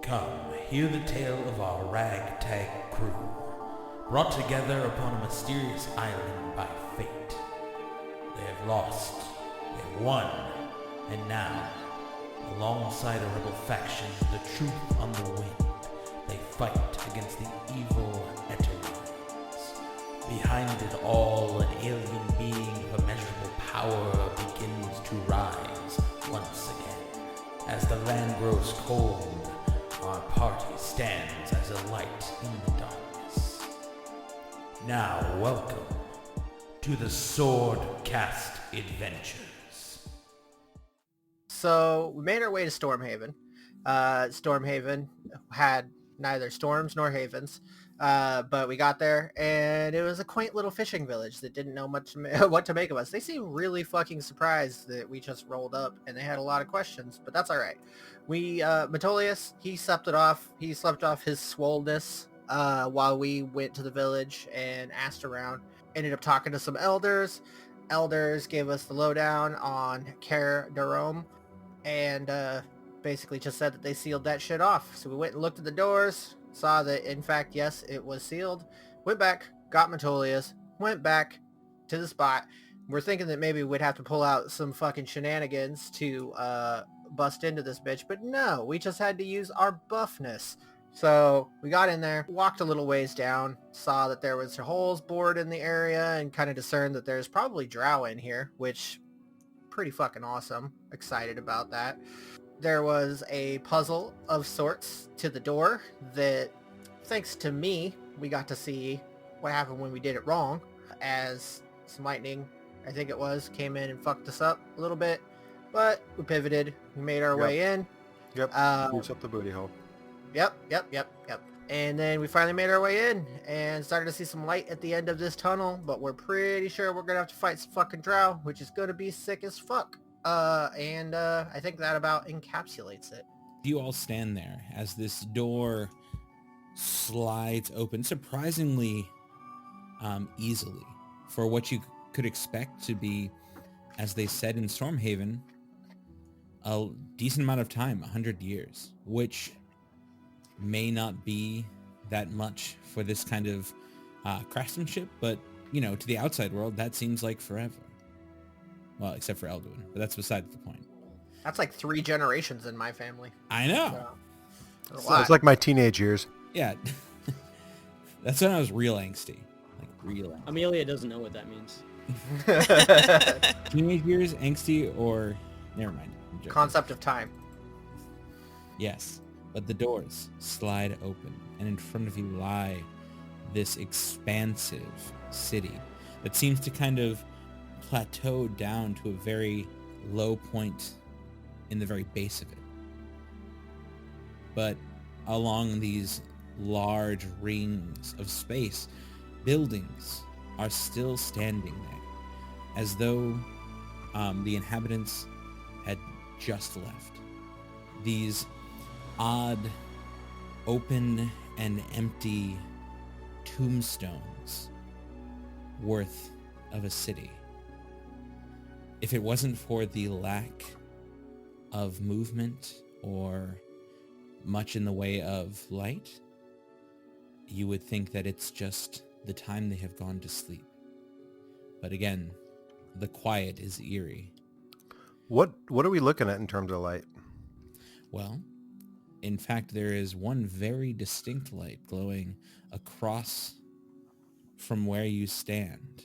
Come, hear the tale of our ragtag crew, brought together upon a mysterious island by fate. They have lost, they have won, and now, alongside a rebel faction, the truth on the wind, they fight against the evil Eterines. Behind it all, an alien being of immeasurable power begins to rise once again. As the land grows cold, our party stands as a light in the darkness. Now, welcome to the Swordcast Adventures. So we made our way to Stormhaven. Stormhaven had neither storms nor havens, but we got there, and it was a quaint little fishing village that didn't know much what to make of us. They seemed really fucking surprised that we just rolled up, and they had a lot of questions, but that's all right. We, Metolius, he slept off his swollenness while we went to the village and asked around. Ended up talking to some elders. Elders gave us the lowdown on Kher Darom, and basically just said that they sealed that shit off. So we went and looked at the doors, saw that in fact, yes, it was sealed. Went back, got Metolius, went back to the spot. We're thinking that maybe we'd have to pull out some fucking shenanigans to bust into this bitch, but no, we just had to use our buffness. So we got in there, walked a little ways down, saw that there was holes bored in the area, and kind of discerned that there's probably drow in here, which pretty fucking awesome. Excited about that. There was a puzzle of sorts to the door that, thanks to me, we got to see what happened when we did it wrong, as some lightning, I think it was, came in and fucked us up a little bit, but we pivoted, we made our way in. Yep, boots up the booty hole. Yep. And then we finally made our way in and started to see some light at the end of this tunnel, but we're pretty sure we're gonna have to fight some fucking drow, which is gonna be sick as fuck. I think that about encapsulates it. You all stand there as this door slides open surprisingly easily for what you could expect to be, as they said in Stormhaven, a decent amount of time, 100 years, which may not be that much for this kind of craftsmanship, but, you know, to the outside world, that seems like forever. Well, except for Elduin, but that's beside the point. That's like 3 generations in my family. I know. So, It's like my teenage years. Yeah. That's when I was real angsty. Like, real angsty. Amelia doesn't know what that means. Teenage years, angsty, or... Never mind. I'm joking. Concept of time. Yes. But the doors slide open, and in front of you lie this expansive city that seems to kind of plateau down to a very low point in the very base of it. But along these large rings of space, buildings are still standing there, as though the inhabitants had just left. These odd, open and empty tombstones worth of a city. If it wasn't for the lack of movement or much in the way of light, you would think that it's just the time they have gone to sleep. But again, the quiet is eerie. What are we looking at in terms of light? Well, in fact, there is one very distinct light glowing across from where you stand,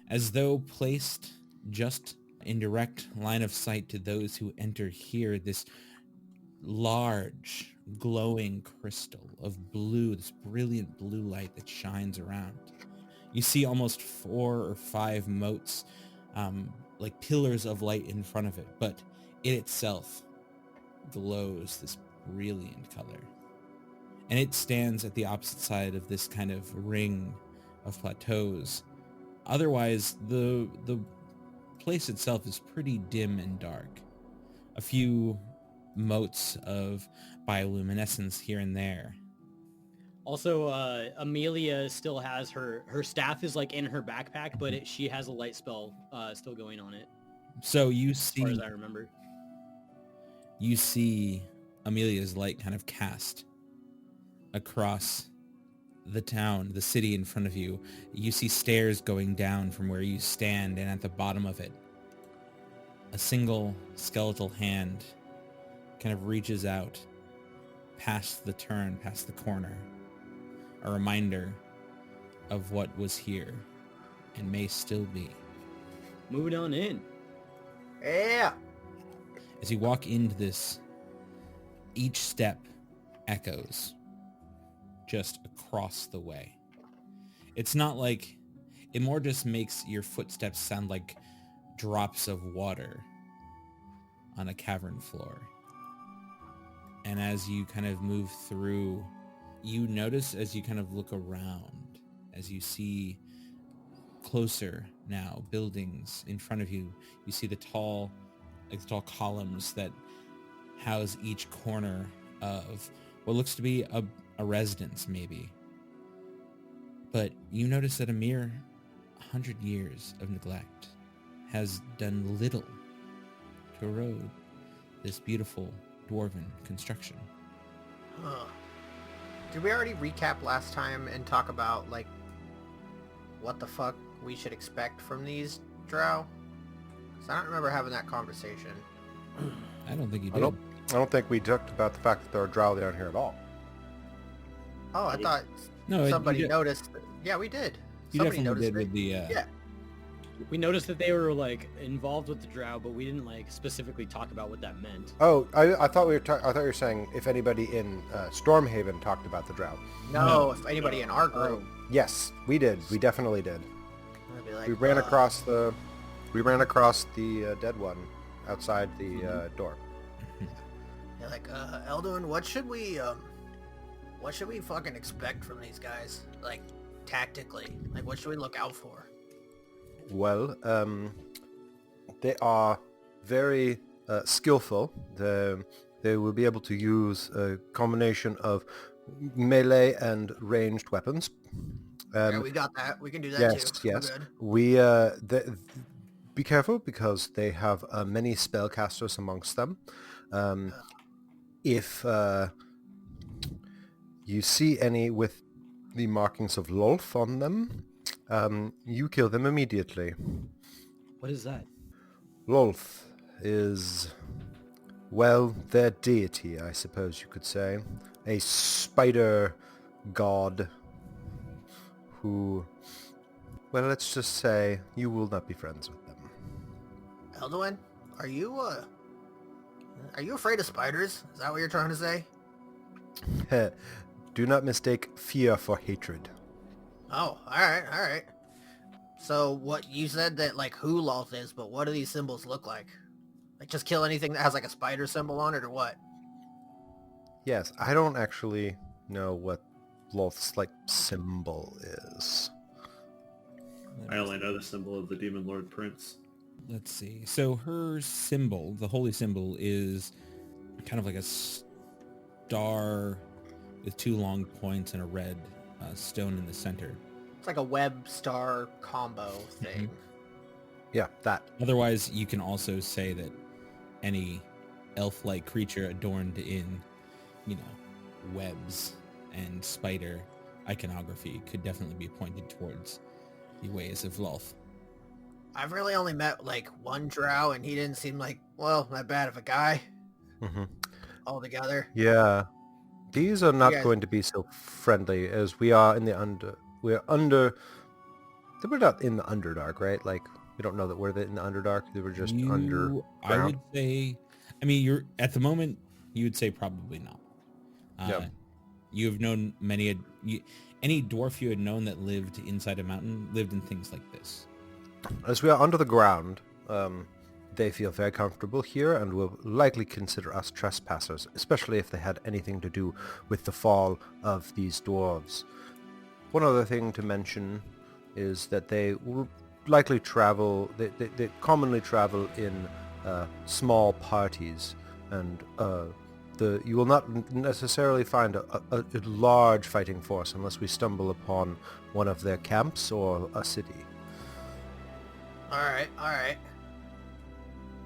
as though placed just in direct line of sight to those who enter here. This large, glowing crystal of blue, this brilliant blue light that shines around. You see almost 4 or 5 motes, like pillars of light in front of it, but it itself glows this brilliant color. And it stands at the opposite side of this kind of ring of plateaus. Otherwise, the place itself is pretty dim and dark. A few motes of bioluminescence here and there. Also, Amelia still has her staff is like in her backpack, but she has a light spell still going on it. So you As far see, as I remember. you see Amelia's light kind of cast across the town, the city in front of you. You see stairs going down from where you stand, and at the bottom of it, a single skeletal hand kind of reaches out past the turn, past the corner. A reminder of what was here and may still be. Moving on in. Yeah. As you walk into this, each step echoes just across the way. It's not like, it more just makes your footsteps sound like drops of water on a cavern floor. And as you kind of move through, you notice as you kind of look around, as you see closer now buildings in front of you, you see the tall columns that house each corner of what looks to be a residence maybe. But you notice that a mere 100 years of neglect has done little to erode this beautiful dwarven construction. Huh. Did we already recap last time and talk about, like, what the fuck we should expect from these drow? 'Cause I don't remember having that conversation. I don't think you I did. don't think we talked about the fact that there are drow down here at all. Oh, I thought No, somebody you did. noticed. Yeah, we did. You Somebody definitely noticed did it. with the... Yeah. We noticed that they were like involved with the drow, but we didn't like specifically talk about what that meant. Oh, I thought I thought you were saying if anybody in Stormhaven talked about the drow. No, if anybody in our group, Yes, we did. We definitely did. I'd be like, We ran across the dead one outside the door. You're like, Elduin, what should we fucking expect from these guys? Like, tactically, like, what should we look out for? Well, they are very skillful. They will be able to use a combination of melee and ranged weapons. Yeah, we got that. We can do that Yes, too. yes. We're good. Be careful because they have many spellcasters amongst them. If you see any with the markings of Lolth on them, you kill them immediately. What is that? Lolth is, well, their deity, I suppose you could say. A spider god who, well, let's just say you will not be friends with them. Elduin, are you afraid of spiders? Is that what you're trying to say? Do not mistake fear for hatred. Oh, alright. So what you said that like who Lolth is, but what do these symbols look like? Like just kill anything that has like a spider symbol on it or what? Yes, I don't actually know what Lolth's like symbol is. I only know the symbol of the Demon Lord Prince. Let's see. So her symbol, the holy symbol, is kind of like a star with two long points and a red stone in the center. It's like a web star combo thing. Yeah, that. Otherwise, you can also say that any elf-like creature adorned in, webs and spider iconography could definitely be pointed towards the ways of Lolth. I've really only met like one drow and he didn't seem like, well, that bad of a guy Mm-hmm. altogether. Yeah. These are not guys- going to be so friendly as we are in the we're not in the Underdark, right? Like, we don't know that we're in the Underdark. They were just underground. I would say, you're at the moment, you would say probably not. Yeah. You have known any dwarf you had known that lived inside a mountain lived in things like this. As we are under the ground, they feel very comfortable here and will likely consider us trespassers, especially if they had anything to do with the fall of these dwarves. One other thing to mention is that they will likely travel, they commonly travel in small parties, and you will not necessarily find a large fighting force unless we stumble upon one of their camps or a city. Alright.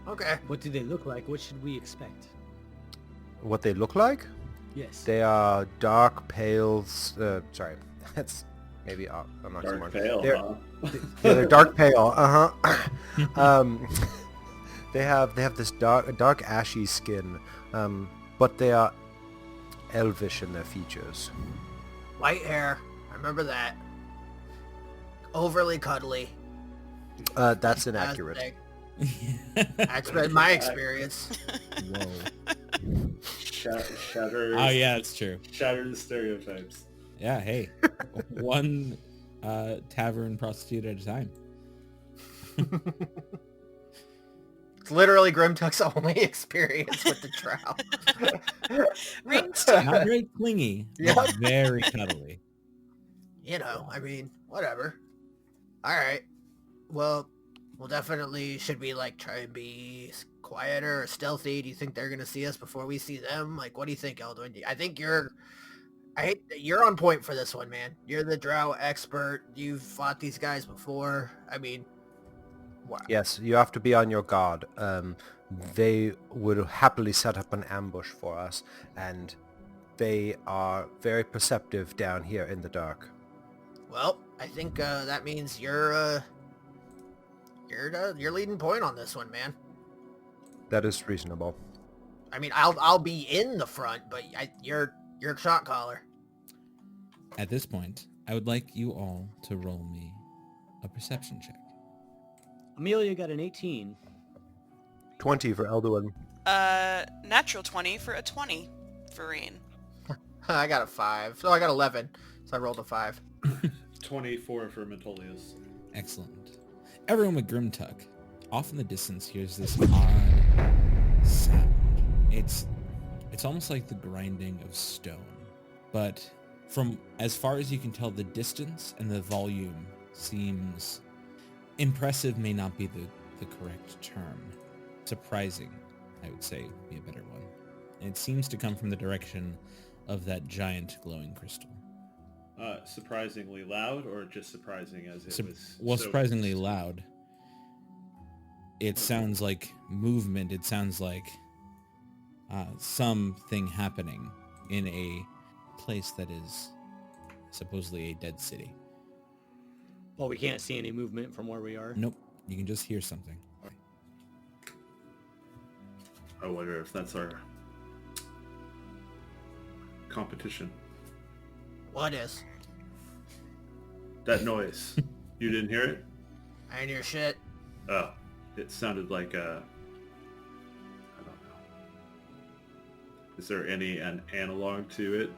Okay. What do they look like? What should we expect? what they look like? Yes. They are dark pales. Sorry, that's maybe I'm not Dark smart. pale, They're, huh? yeah, they're dark pale. They have this dark ashy skin, but they are elvish in their features. White hair. I remember that. Overly cuddly. That's inaccurate. That's been my experience. Whoa. Shatter. Oh yeah, it's true. Shatter the stereotypes. Yeah, hey. One tavern prostitute at a time. It's literally Grimtuck's only experience with the drow. Rings Not very clingy, Yep. but very cuddly. You know, I mean, whatever. Alright. Well, we'll definitely, should we like try and be quieter or stealthy? Do you think they're gonna see us before we see them? Like, what do you think, Eldwin? I think you're on point for this one, man. You're the drow expert. You've fought these guys before. I mean, wow. Yes, you have to be on your guard. They would happily set up an ambush for us, and they are very perceptive down here in the dark. Well, I think that means you're leading point on this one, man. That is reasonable. I mean, I'll be in the front, but you're shot caller. At this point, I would like you all to roll me a perception check. Amelia got an 18. 20 for Elduin. Natural 20 for a 20 for Reen. I got a 5. So I got 11. So I rolled a 5. 24 for Metolius. Excellent. Everyone with Grimtuck, off in the distance, hears this odd sound. It's almost like the grinding of stone. But from as far as you can tell, the distance and the volume seems impressive. May not be the correct term. Surprising, I would say, would be a better one. And it seems to come from the direction of that giant glowing crystal. Surprisingly loud, or just surprising as it was? Well, so surprisingly loud. It sounds like movement. It sounds like something happening in a place that is supposedly a dead city. Well, we can't see any movement from where we are. Nope. You can just hear something. I wonder if that's our competition. What is? That noise. You didn't hear it? I ain't hear shit. Oh, it sounded like I don't know. Is there an analog to it?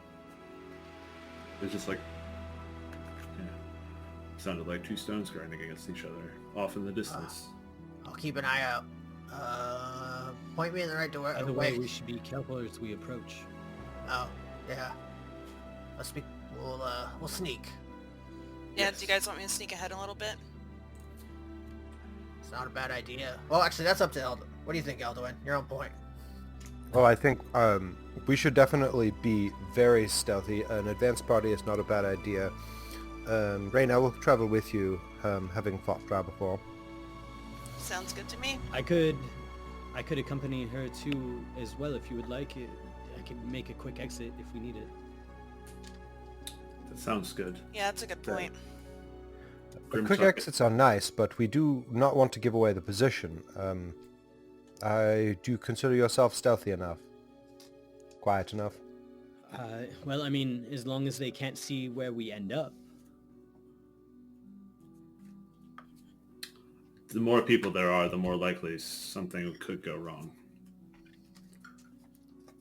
It's just like, yeah, sounded like two stones grinding against each other off in the distance. I'll keep an eye out. Point me in the right By the direction. way, we should be careful as we approach. Oh, yeah. We'll sneak. Yeah, Yes. do you guys want me to sneak ahead a little bit? It's not a bad idea. Well, actually, that's up to Eldwin. What do you think, Eldwin? You're on point. Well, I think we should definitely be very stealthy. An advanced party is not a bad idea. Rain, I will travel with you, having fought Drow before. Sounds good to me. I could accompany her too as well if you would like it. I could make a quick exit if we need it. That sounds good. Yeah, that's a good point. Quick Grimtuck- exits are nice, but we do not want to give away the position. Do you consider yourself stealthy enough? Quiet enough? Well, I mean, as long as they can't see where we end up. The more people there are, the more likely something could go wrong.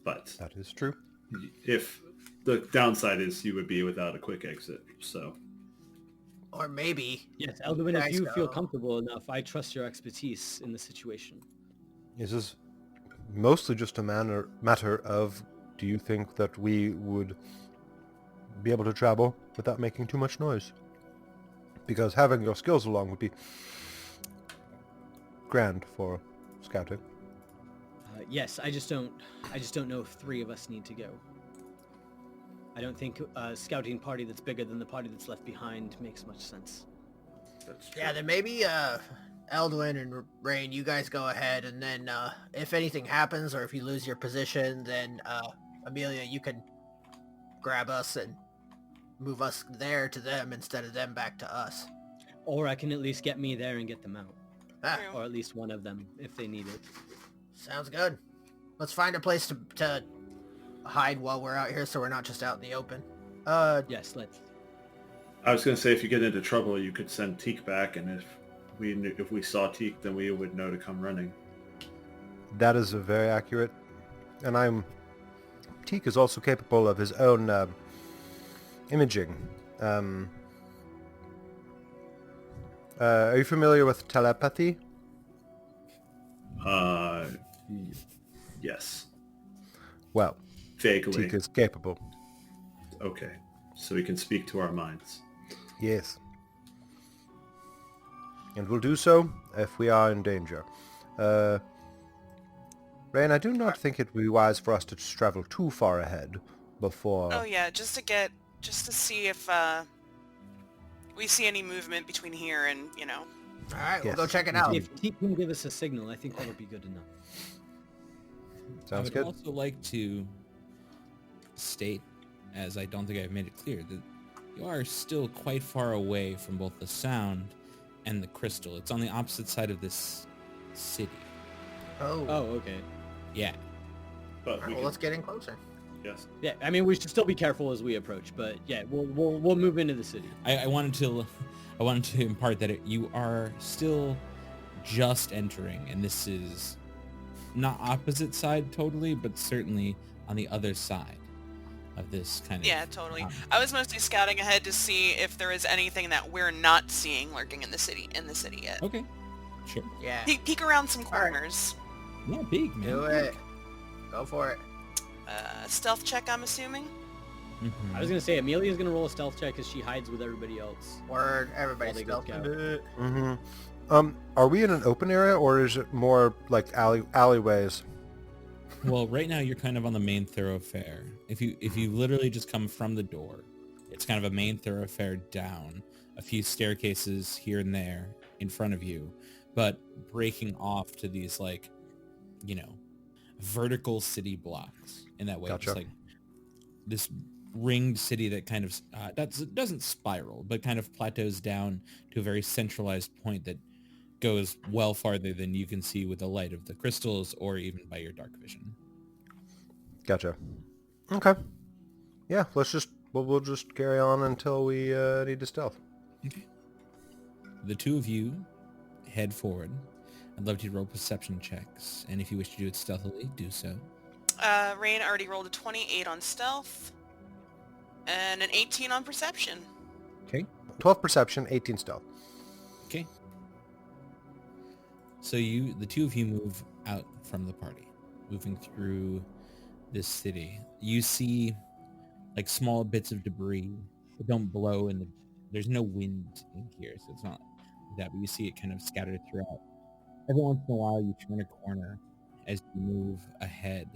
But That is true. if the downside is you would be without a quick exit, so Or maybe. Yes, Eldwin, if Guys, you feel go. comfortable enough, I trust your expertise in the situation. This is mostly just a matter of, do you think that we would be able to travel without making too much noise? Because having your skills along would be grand for scouting. Yes, I just don't know if 3 of us need to go. I don't think a scouting party that's bigger than the party that's left behind makes much sense. that's true. Yeah, then maybe Eldwin and Rain, you guys go ahead, and then if anything happens or if you lose your position, then Amelia, you can grab us and move us there to them instead of them back to us. Or I can at least get me there and get them out. Ah, True. Or at least one of them if they need it. sounds good. Let's find a place to hide while we're out here so we're not just out in the open. Yes, let's. I was going to say, if you get into trouble, you could send Teak back, and if we saw Teak, then we would know to come running. That is very accurate. And Teak is also capable of his own imaging. Are you familiar with telepathy? Yes. Well, Vaguely. Teak is capable. Okay. So we can speak to our minds. Yes. And will do so if we are in danger. Rain, I do not think it would be wise for us to travel too far ahead before... Oh yeah, just to see if we see any movement between here and, you know. All right, Yes. we'll go check it out. If he can give us a signal, I think that would be good enough. I Sounds would good. also like to state, as I don't think I've made it clear, that you are still quite far away from both the sound and the crystal. It's on the opposite side of this city. Oh, Oh, okay. Yeah. But all right, we well, can, let's get in closer. yes. Yeah, I mean, we should still be careful as we approach, but yeah, we'll move into the city. I wanted to impart that you are still just entering, and this is not opposite side totally, but certainly on the other side of this kind of... Yeah, totally. I was mostly scouting ahead to see if there is anything that we're not seeing lurking in the city yet. Okay. Sure. Yeah, Peek around some All right. corners. Yeah, big, man. do it. Go for it. Stealth check, I'm assuming. Mhm. I was gonna say Amelia's gonna roll a stealth check because she hides with everybody else. Word, everybody's While they go stealth. scout. Mm-hmm. Are we in an open area, or is it more like alleyways? Well, right now you're kind of on the main thoroughfare. If you literally just come from the door, it's kind of a main thoroughfare down, a few staircases here and there in front of you, but breaking off to these, like, you know, vertical city blocks in that way. Gotcha. Just like this ringed city that kind of doesn't spiral, but kind of plateaus down to a very centralized point that goes well farther than you can see with the light of the crystals or even by your dark vision. Gotcha. Okay. Yeah, we'll just carry on until we need to stealth. Okay. The two of you head forward. I'd love to roll perception checks, and if you wish to do it stealthily, do so. Rain already rolled a 28 on stealth and an 18 on perception. Okay. 12 perception, 18 stealth. Okay. So the two of you move out from the party, moving through this city. You see like small bits of debris that don't blow, and there's no wind in here, so it's not like that, but you see it kind of scattered throughout. Every once in a while you turn a corner as you move ahead,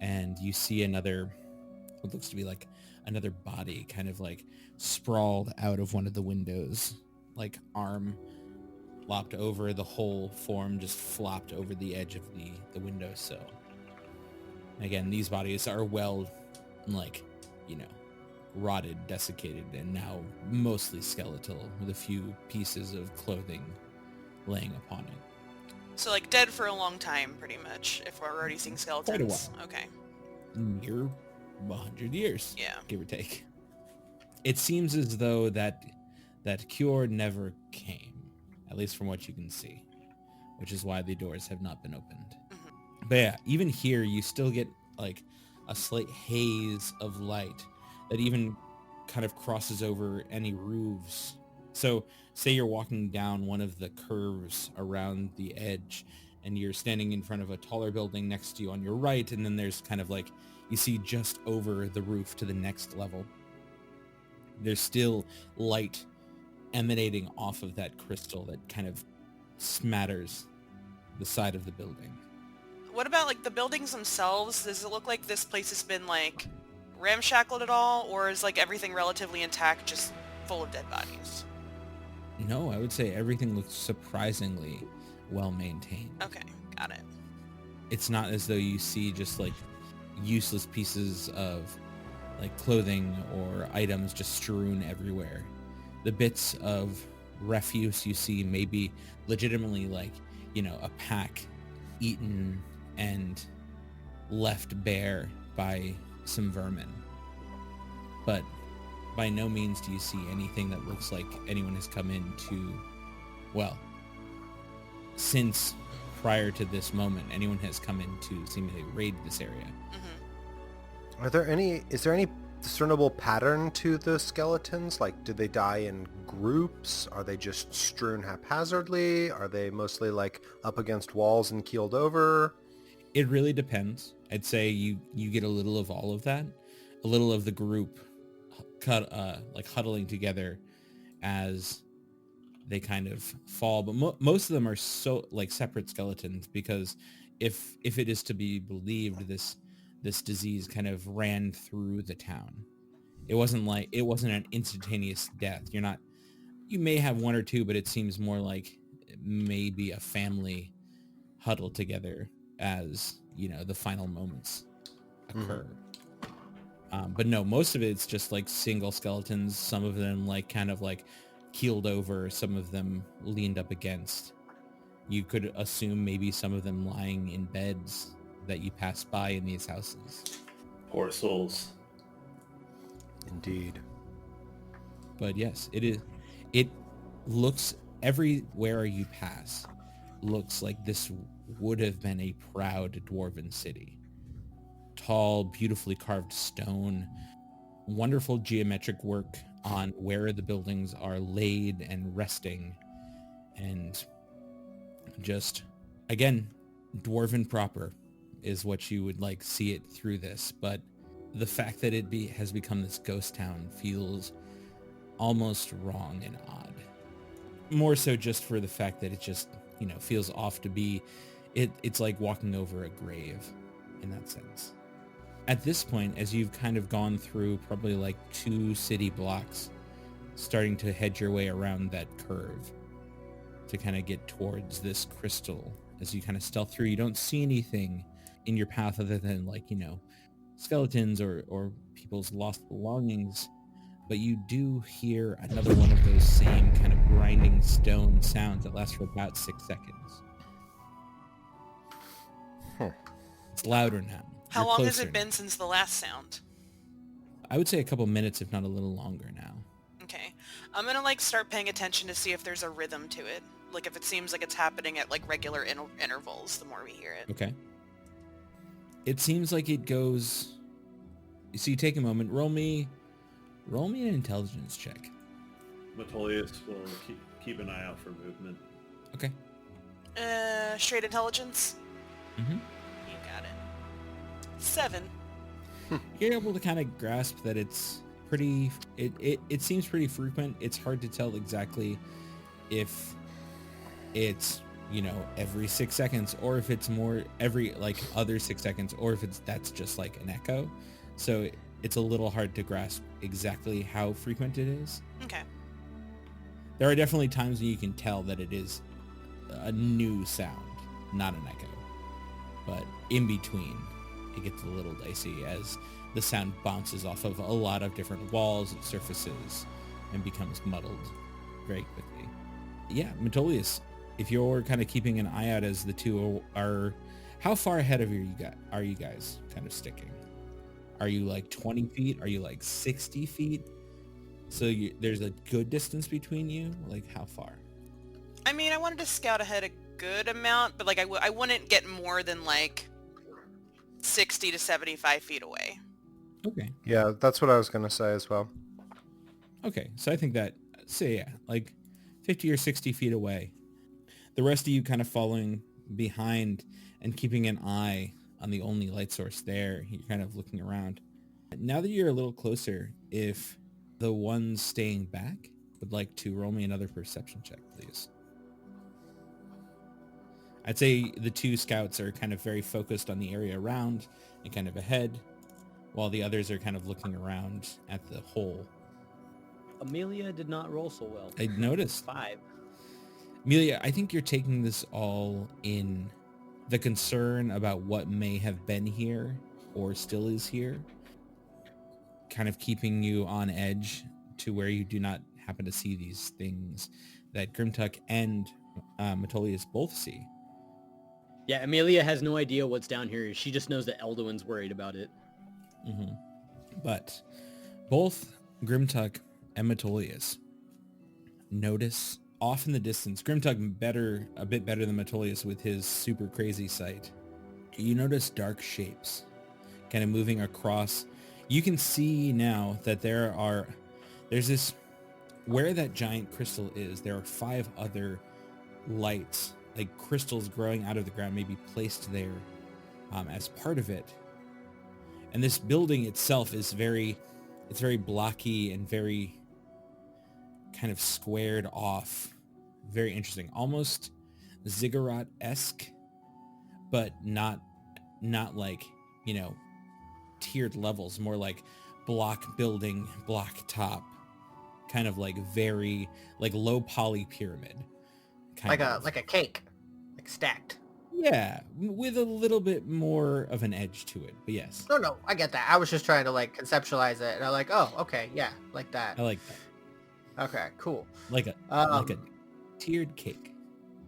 and you see what looks to be like another body kind of like sprawled out of one of the windows, like arm lopped over, the whole form just flopped over the edge of the windowsill. Again, these bodies are well, like, you know, rotted, desiccated, and now mostly skeletal, with a few pieces of clothing laying upon it. So like dead for a long time, pretty much, if we're already seeing skeletons. Okay. Near 100 years, Yeah. give or take. It seems as though that cure never came, at least from what you can see, which is why the doors have not been opened. But yeah, even here you still get like a slight haze of light that even kind of crosses over any roofs. So say you're walking down one of the curves around the edge and you're standing in front of a taller building next to you on your right, and then there's kind of like, you see just over the roof to the next level, there's still light emanating off of that crystal that kind of smatters the side of the building. What about like the buildings themselves? Does it look like this place has been like ramshackled at all, or is like everything relatively intact, just full of dead bodies? No, I would say everything looks surprisingly well maintained. Okay, got it. It's not as though you see just like useless pieces of like clothing or items just strewn everywhere. The bits of refuse you see may be legitimately like, a pack eaten and left bare by some vermin. But by no means do you see anything that looks like anyone has come in to, well, since prior to this moment, anyone has come in to seemingly raid this area. Mm-hmm. Is there any discernible pattern to the skeletons? Like, did they die in groups? Are they just strewn haphazardly? Are they mostly like up against walls and keeled over? It really depends. I'd say you get a little of all of that, a little of the group huddling together as they kind of fall, but most of them are so like separate skeletons, because if it is to be believed, this disease kind of ran through the town. It wasn't an instantaneous death. You may have one or two, but it seems more like maybe a family huddled together as the final moments occur. But no, most of it's just like single skeletons. Some of them like kind of like keeled over, some of them leaned up against. You could assume maybe some of them lying in beds that you pass by in these houses. Poor souls. Indeed. But yes, it looks, everywhere you pass looks like this would have been a proud dwarven city. Tall, beautifully carved stone, wonderful geometric work on where the buildings are laid and resting, and just, again, dwarven proper is what you would like see it through this. But the fact that it has become this ghost town feels almost wrong and odd. More so just for the fact that it just, feels off to be, it's like walking over a grave in that sense. At this point, as you've kind of gone through probably like 2 city blocks, starting to head your way around that curve to kind of get towards this crystal, as you kind of stealth through, you don't see anything in your path other than like, skeletons or people's lost belongings, but you do hear another one of those same kind of grinding stone sounds that last for about 6 seconds. It's louder now. How You're long has closer it been now. since the last sound? I would say a couple minutes, if not a little longer now. Okay. I'm gonna like start paying attention to see if there's a rhythm to it. Like if it seems like it's happening at like regular intervals, the more we hear it. Okay. It seems like it goes... So you take a moment, roll me an intelligence check. Metolius will keep an eye out for movement. Okay. Straight intelligence? Mm-hmm. You got it. 7. You're able to kind of grasp that it's pretty... It seems pretty frequent. It's hard to tell exactly if it's, every 6 seconds, or if it's more every, like, other 6 seconds, or if that's just, like, an echo. So it's a little hard to grasp exactly how frequent it is. Okay. There are definitely times when you can tell that it is a new sound, not an echo. But in between, it gets a little dicey as the sound bounces off of a lot of different walls and surfaces and becomes muddled very quickly. Yeah, Metolius, if you're kind of keeping an eye out as the two are, how far ahead of you are you guys kind of sticking? Are you like 20 feet? Are you like 60 feet? So there's a good distance between you? Like how far? I mean, I wanted to scout ahead a good amount, but like I wouldn't get more than like 60 to 75 feet away. Okay. Yeah, that's what I was going to say as well. Okay, so I think that, say, yeah, like 50 or 60 feet away. The rest of you kind of following behind and keeping an eye on the only light source there. You're kind of looking around. Now that you're a little closer, if the ones staying back would like to roll me another perception check, please. I'd say the 2 scouts are kind of very focused on the area around and kind of ahead, while the others are kind of looking around at the hole. Amelia did not roll so well. I noticed. 5. Amelia, I think you're taking this all in. The concern about what may have been here or still is here, kind of keeping you on edge to where you do not happen to see these things that Grimtuck and Metolius both see. Yeah, Amelia has no idea what's down here. She just knows that Elduin's worried about it. Mm-hmm. But both Grimtuck and Metolius notice off in the distance, Grimtuck a bit better than Metolius with his super crazy sight. You notice dark shapes kind of moving across. You can see now that there's this, where that giant crystal is, there are 5 other lights, like crystals growing out of the ground, maybe placed there as part of it. And this building itself is very blocky and very kind of squared off. Very interesting. Almost ziggurat-esque, but not like, tiered levels, more like block building, block top, kind of like very like low poly pyramid. Like a cake, like stacked. Yeah, with a little bit more of an edge to it, but yes. No, I get that. I was just trying to like conceptualize it, and I'm like, oh, okay, yeah, like that. I like that. Okay, cool. Like a tiered cake.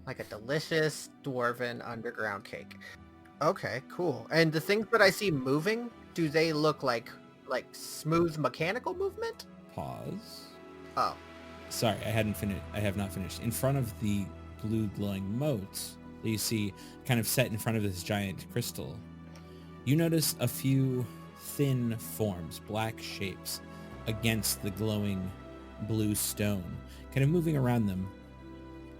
Like a delicious dwarven underground cake. Okay, cool. And the things that I see moving, do they look like smooth mechanical movement? Pause. Oh. Sorry, I have not finished. In front of the blue glowing motes that you see kind of set in front of this giant crystal, you notice a few thin forms, black shapes, against the glowing blue stone, kind of moving around them.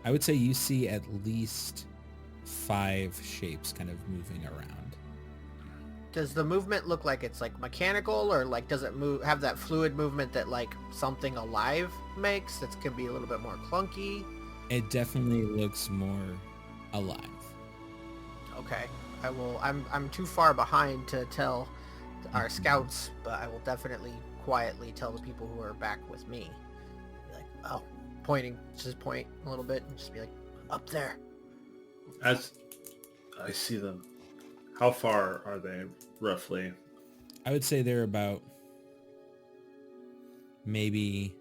I would say you see at least 5 shapes kind of moving around. Does the movement look like it's like mechanical, or like does it have that fluid movement that like something alive makes that can be a little bit more clunky? It definitely looks more alive. Okay. I'm too far behind to tell our scouts, but I will definitely quietly tell the people who are back with me. Be like, oh, just point a little bit and just be like, up there. As I see them, how far are they roughly? I would say they're about maybe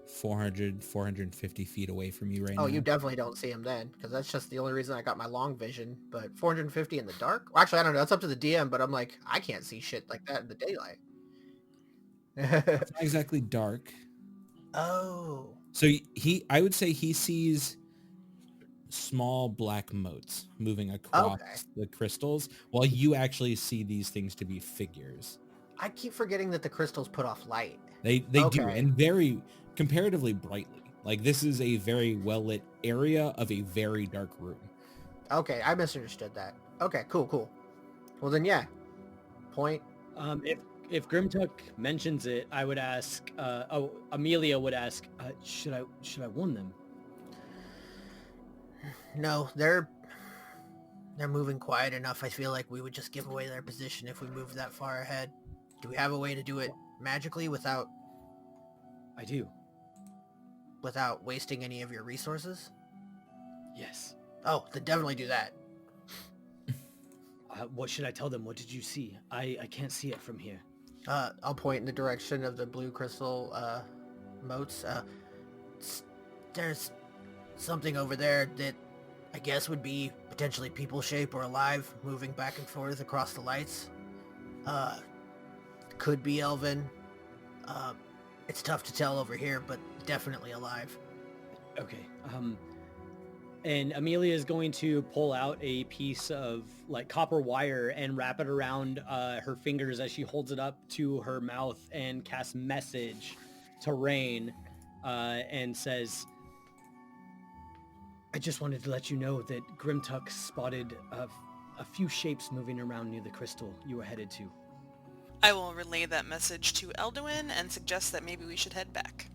450 feet away from you right now. Oh, you definitely don't see them then, because that's just the only reason I got my long vision. But 450 in the dark? Well, actually, I don't know. That's up to the DM, but I'm like, I can't see shit like that in the daylight. It's not exactly dark. Oh. So I would say he sees small black motes moving across the crystals, while you actually see these things to be figures. I keep forgetting that the crystals put off light. They do, and very comparatively brightly. Like, this is a very well-lit area of a very dark room. Okay, I misunderstood that. Okay, cool. Well then, yeah. Point. If Grimtuck mentions it, I would ask. Amelia would ask, should I warn them? No, they're moving quiet enough. I feel like we would just give away their position if we moved that far ahead. Do we have a way to do it magically without I do. Without wasting any of your resources? Yes. Oh, then definitely do that. What should I tell them? What did you see? I can't see it from here. I'll point in the direction of the blue crystal motes. There's something over there that I guess would be potentially people shape or alive, moving back and forth across the lights. Could be elven. It's tough to tell over here, but definitely alive. Okay. And Amelia is going to pull out a piece of like copper wire and wrap it around her fingers as she holds it up to her mouth and casts message to Rain and says, I just wanted to let you know that Grimtuck spotted a few shapes moving around near the crystal you were headed to. I will relay that message to Elduin and suggest that maybe we should head back.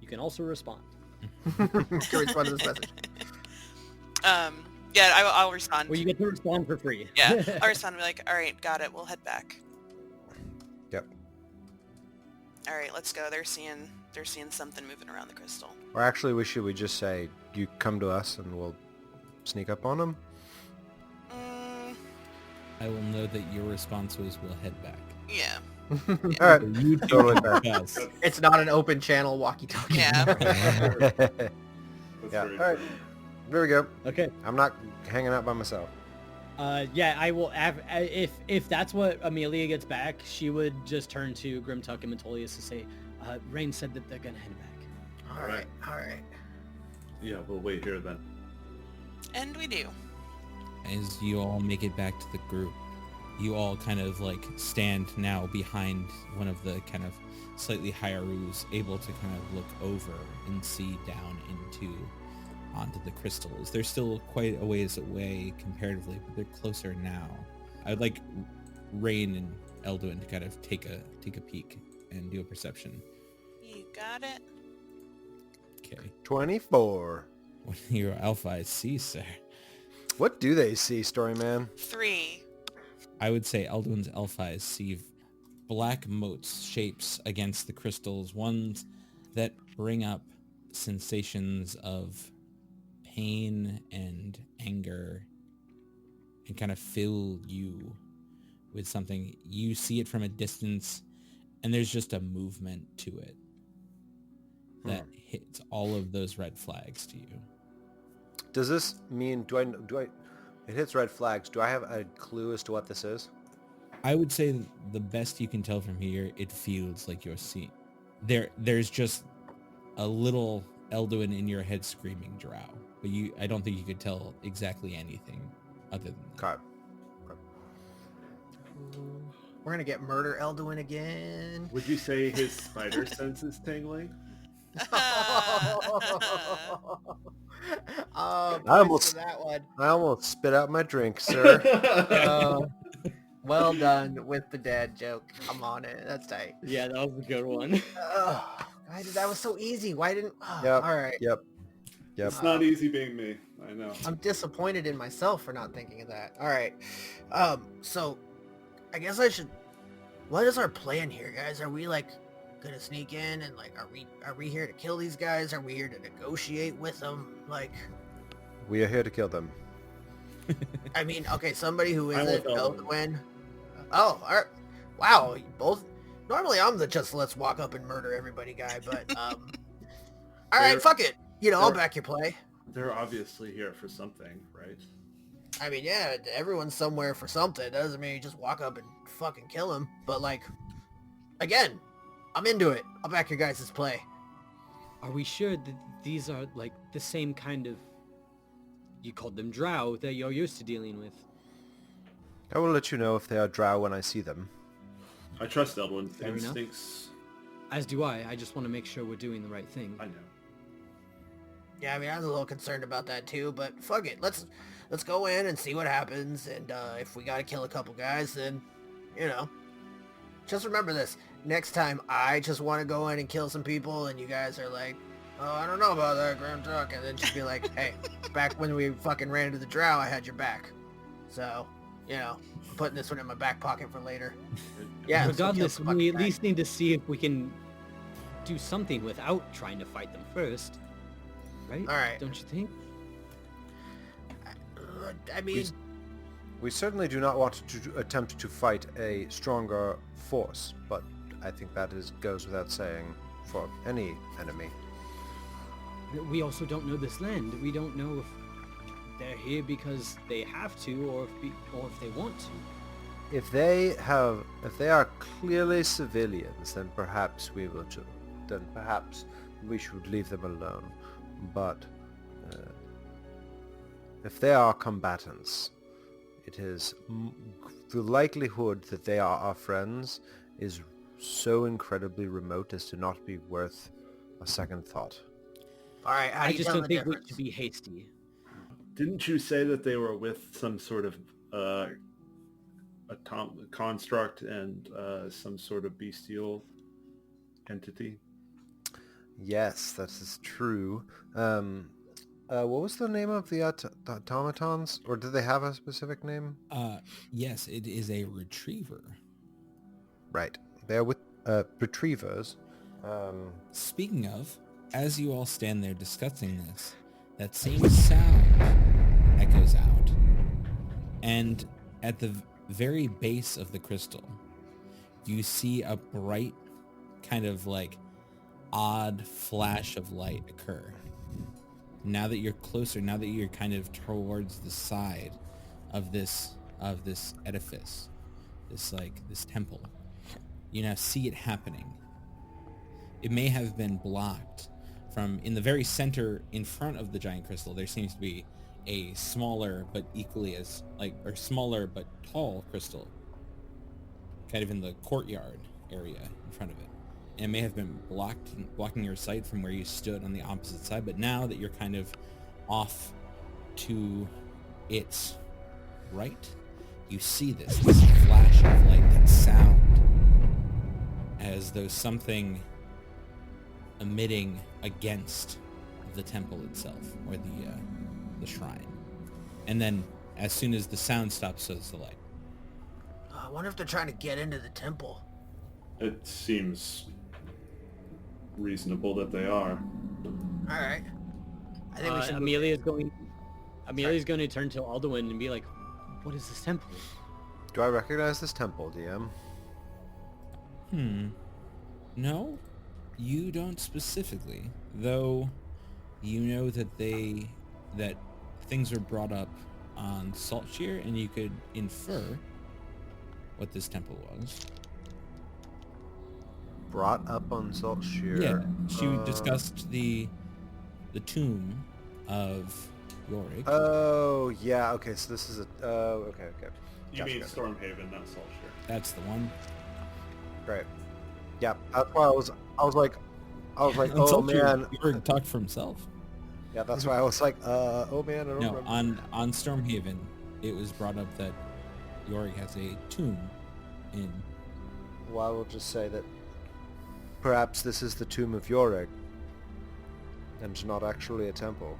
You can also respond. Can respond to this message. Yeah, I'll respond. Well, you get to respond for free. Yeah, I'll respond and be like, alright, got it, we'll head back. Yep. All right, let's go. They're seeing something moving around the crystal. Or actually, should we just say, you come to us and we'll sneak up on them? I will know that your response was, we'll head back. Yeah. All right. You Totally fair. Yes. It's not an open channel walkie-talkie. Yeah. That's Yeah, very all right. true. There we go. Okay. I'm not hanging out by myself. Yeah, I will have, if that's what Amelia gets back, she would just turn to Grimtuck and Metolius to say, Rain said that they're gonna head back. All right. Yeah, we'll wait here then. And we do. As you all make it back to the group, you all kind of like stand now behind one of the kind of slightly higher roofs, able to kind of look over and see down onto the crystals. They're still quite a ways away comparatively, but they're closer now. I'd like Rain and Elduin to kind of take a peek and do a perception. You got it. Okay. 24. What do your alpha eyes see, sir? What do they see, Storyman? 3. I would say Elduin's elf eyes see black motes, shapes against the crystals, ones that bring up sensations of pain and anger and kind of fill you with something. You see it from a distance and there's just a movement to it that hits all of those red flags to you. Does this mean, do I, it hits red flags. Do I have a clue as to what this is? I would say the best you can tell from here, it feels like you're seeing. There's just a little Elduin in your head screaming drow, but I don't think you could tell exactly anything other than that. Okay. We're gonna get murder Elduin again. Would you say his spider sense is tingling? Oh, I almost- for that one. I almost spit out my drink, sir. Well done with the dad joke. I'm on it. That's tight. Yeah, that was a good one. That was so easy. Why didn't? Yep. All right. Yep. It's not easy being me. I know. I'm disappointed in myself for not thinking of that. All right. So I guess I should. What is our plan here, guys? Are we like gonna sneak in and like, are we here to kill these guys? Are we here to negotiate with them? Like, We are here to kill them. I mean, okay, somebody who I'm isn't with Elduin. Elduin. Oh, all right. Wow, you both. Normally, I'm the just let's walk up and murder everybody guy, but all right, They're- fuck it. You know, I'll they're- back your play. They're obviously here for something, right? I mean, yeah, everyone's somewhere for something. Doesn't mean you just walk up and fucking kill him. But like, again, I'm into it. I'll back your guys' play. Are we sure that these are like the same kind of, you called them drow, that you're used to dealing with? I will let you know if they are drow when I see them. I trust Elduin's Fair enough. instincts. As do I. I just want to make sure we're doing the right thing. I know. Yeah, I mean, I was a little concerned about that too, but fuck it. Let's go in and see what happens. And if we gotta kill a couple guys, then, you know, just remember this. Next time, I just want to go in and kill some people, and you guys are like, oh, I don't know about that, Graham Tuck. And then just be like, hey, back when we fucking ran into the drow, I had your back. So, you know, I'm putting this one in my back pocket for later. Yeah. let's go kill Regardless, some we fucking at guys. least need to see if we can do something without trying to fight them first. Right? All right. Don't you think? I mean, We certainly do not want to attempt to fight a stronger force, but I think that goes without saying for any enemy. We also don't know this land. We don't know if they're here because they have to, or if they want to. If they are clearly civilians, then perhaps we will too. Then perhaps we should leave them alone. But if they are combatants, it is the likelihood that they are our friends is so incredibly remote as to not be worth a second thought. all right. How do I you just tell don't the think we difference? should be hasty. Didn't you say that they were with some sort of construct and some sort of bestial entity? Yes, that is true. What was the name of the automatons? Or did they have a specific name? Yes, it is a retriever. Right. They are with retrievers. Speaking of, as you all stand there discussing this, that same sound echoes out. And at the very base of the crystal, you see a bright kind of like odd flash of light occur. Now that you're closer, now that you're kind of towards the side of this edifice, this temple, you now see it happening. It may have been blocked from in the very center in front of the giant crystal. There seems to be a smaller but equally as smaller but tall crystal kind of in the courtyard area in front of it. And it may have been blocking your sight from where you stood on the opposite side, but now that you're kind of off to its right, you see this flash of light, that sound, as though something emitting against the temple itself, or the shrine. And then, as soon as the sound stops, so does the light. I wonder if they're trying to get into the temple. It seems reasonable that they are. All right. I think we should. Amelia's going to turn to Alduin and be like, "What is this temple?" Do I recognize this temple, DM? No, you don't specifically, though you know that things were brought up on Saltshear, and you could infer what this temple was. Brought up on Saltshear. Yeah, she discussed the tomb of Yorig. Oh, yeah, okay, so this is a... okay. You mean Stormhaven, not Saltshear. That's the one. Right. Yeah, that's why I was like, On oh Saltshear, man. Yorig talked for himself. Yeah, that's why I was like, oh man, I don't No, remember. on Stormhaven, it was brought up that Yorig has a tomb in... Well, I will just say that perhaps this is the tomb of Yorig, and not actually a temple.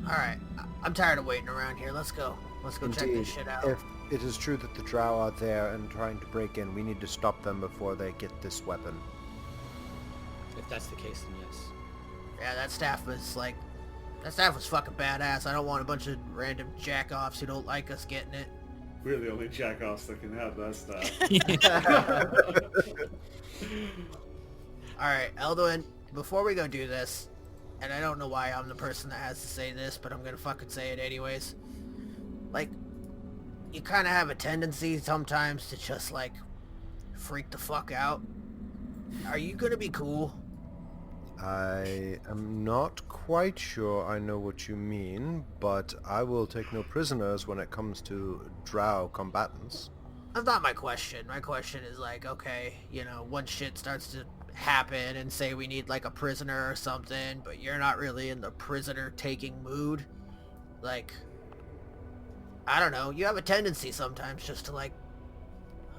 All right. I'm tired of waiting around here. Let's go. Let's go check this shit out. If it is true that the Drow are there and trying to break in, we need to stop them before they get this weapon. If that's the case, then yes. Yeah, that staff was fucking badass. I don't want a bunch of random jack-offs who don't like us getting it. We're the only jack-offs that can have that stuff. All right, Elduin, before we go do this, and I don't know why I'm the person that has to say this, but I'm gonna fucking say it anyways. Like, you kind of have a tendency sometimes to just, like, freak the fuck out. Are you gonna be cool? I am not quite sure I know what you mean, but I will take no prisoners when it comes to Drow combatants. That's not my question. My question is like, okay, you know, once shit starts to happen and say we need like a prisoner or something, but you're not really in the prisoner taking mood, like, I don't know, you have a tendency sometimes just to like,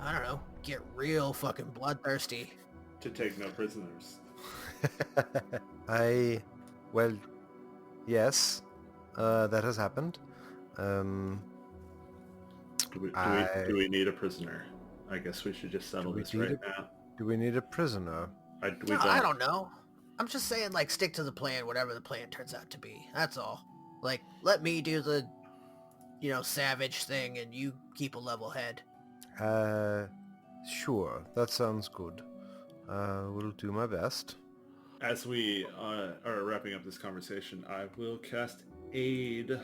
I don't know, get real fucking bloodthirsty. To take no prisoners. Well, yes, that has happened. Do we need a prisoner? I guess we should just settle this right now. Do we need a prisoner? I don't know. I'm just saying, like, stick to the plan, whatever the plan turns out to be. That's all. Like, let me do the, you know, savage thing, and you keep a level head. Sure. That sounds good. Will do my best. As we are wrapping up this conversation, I will cast Aid at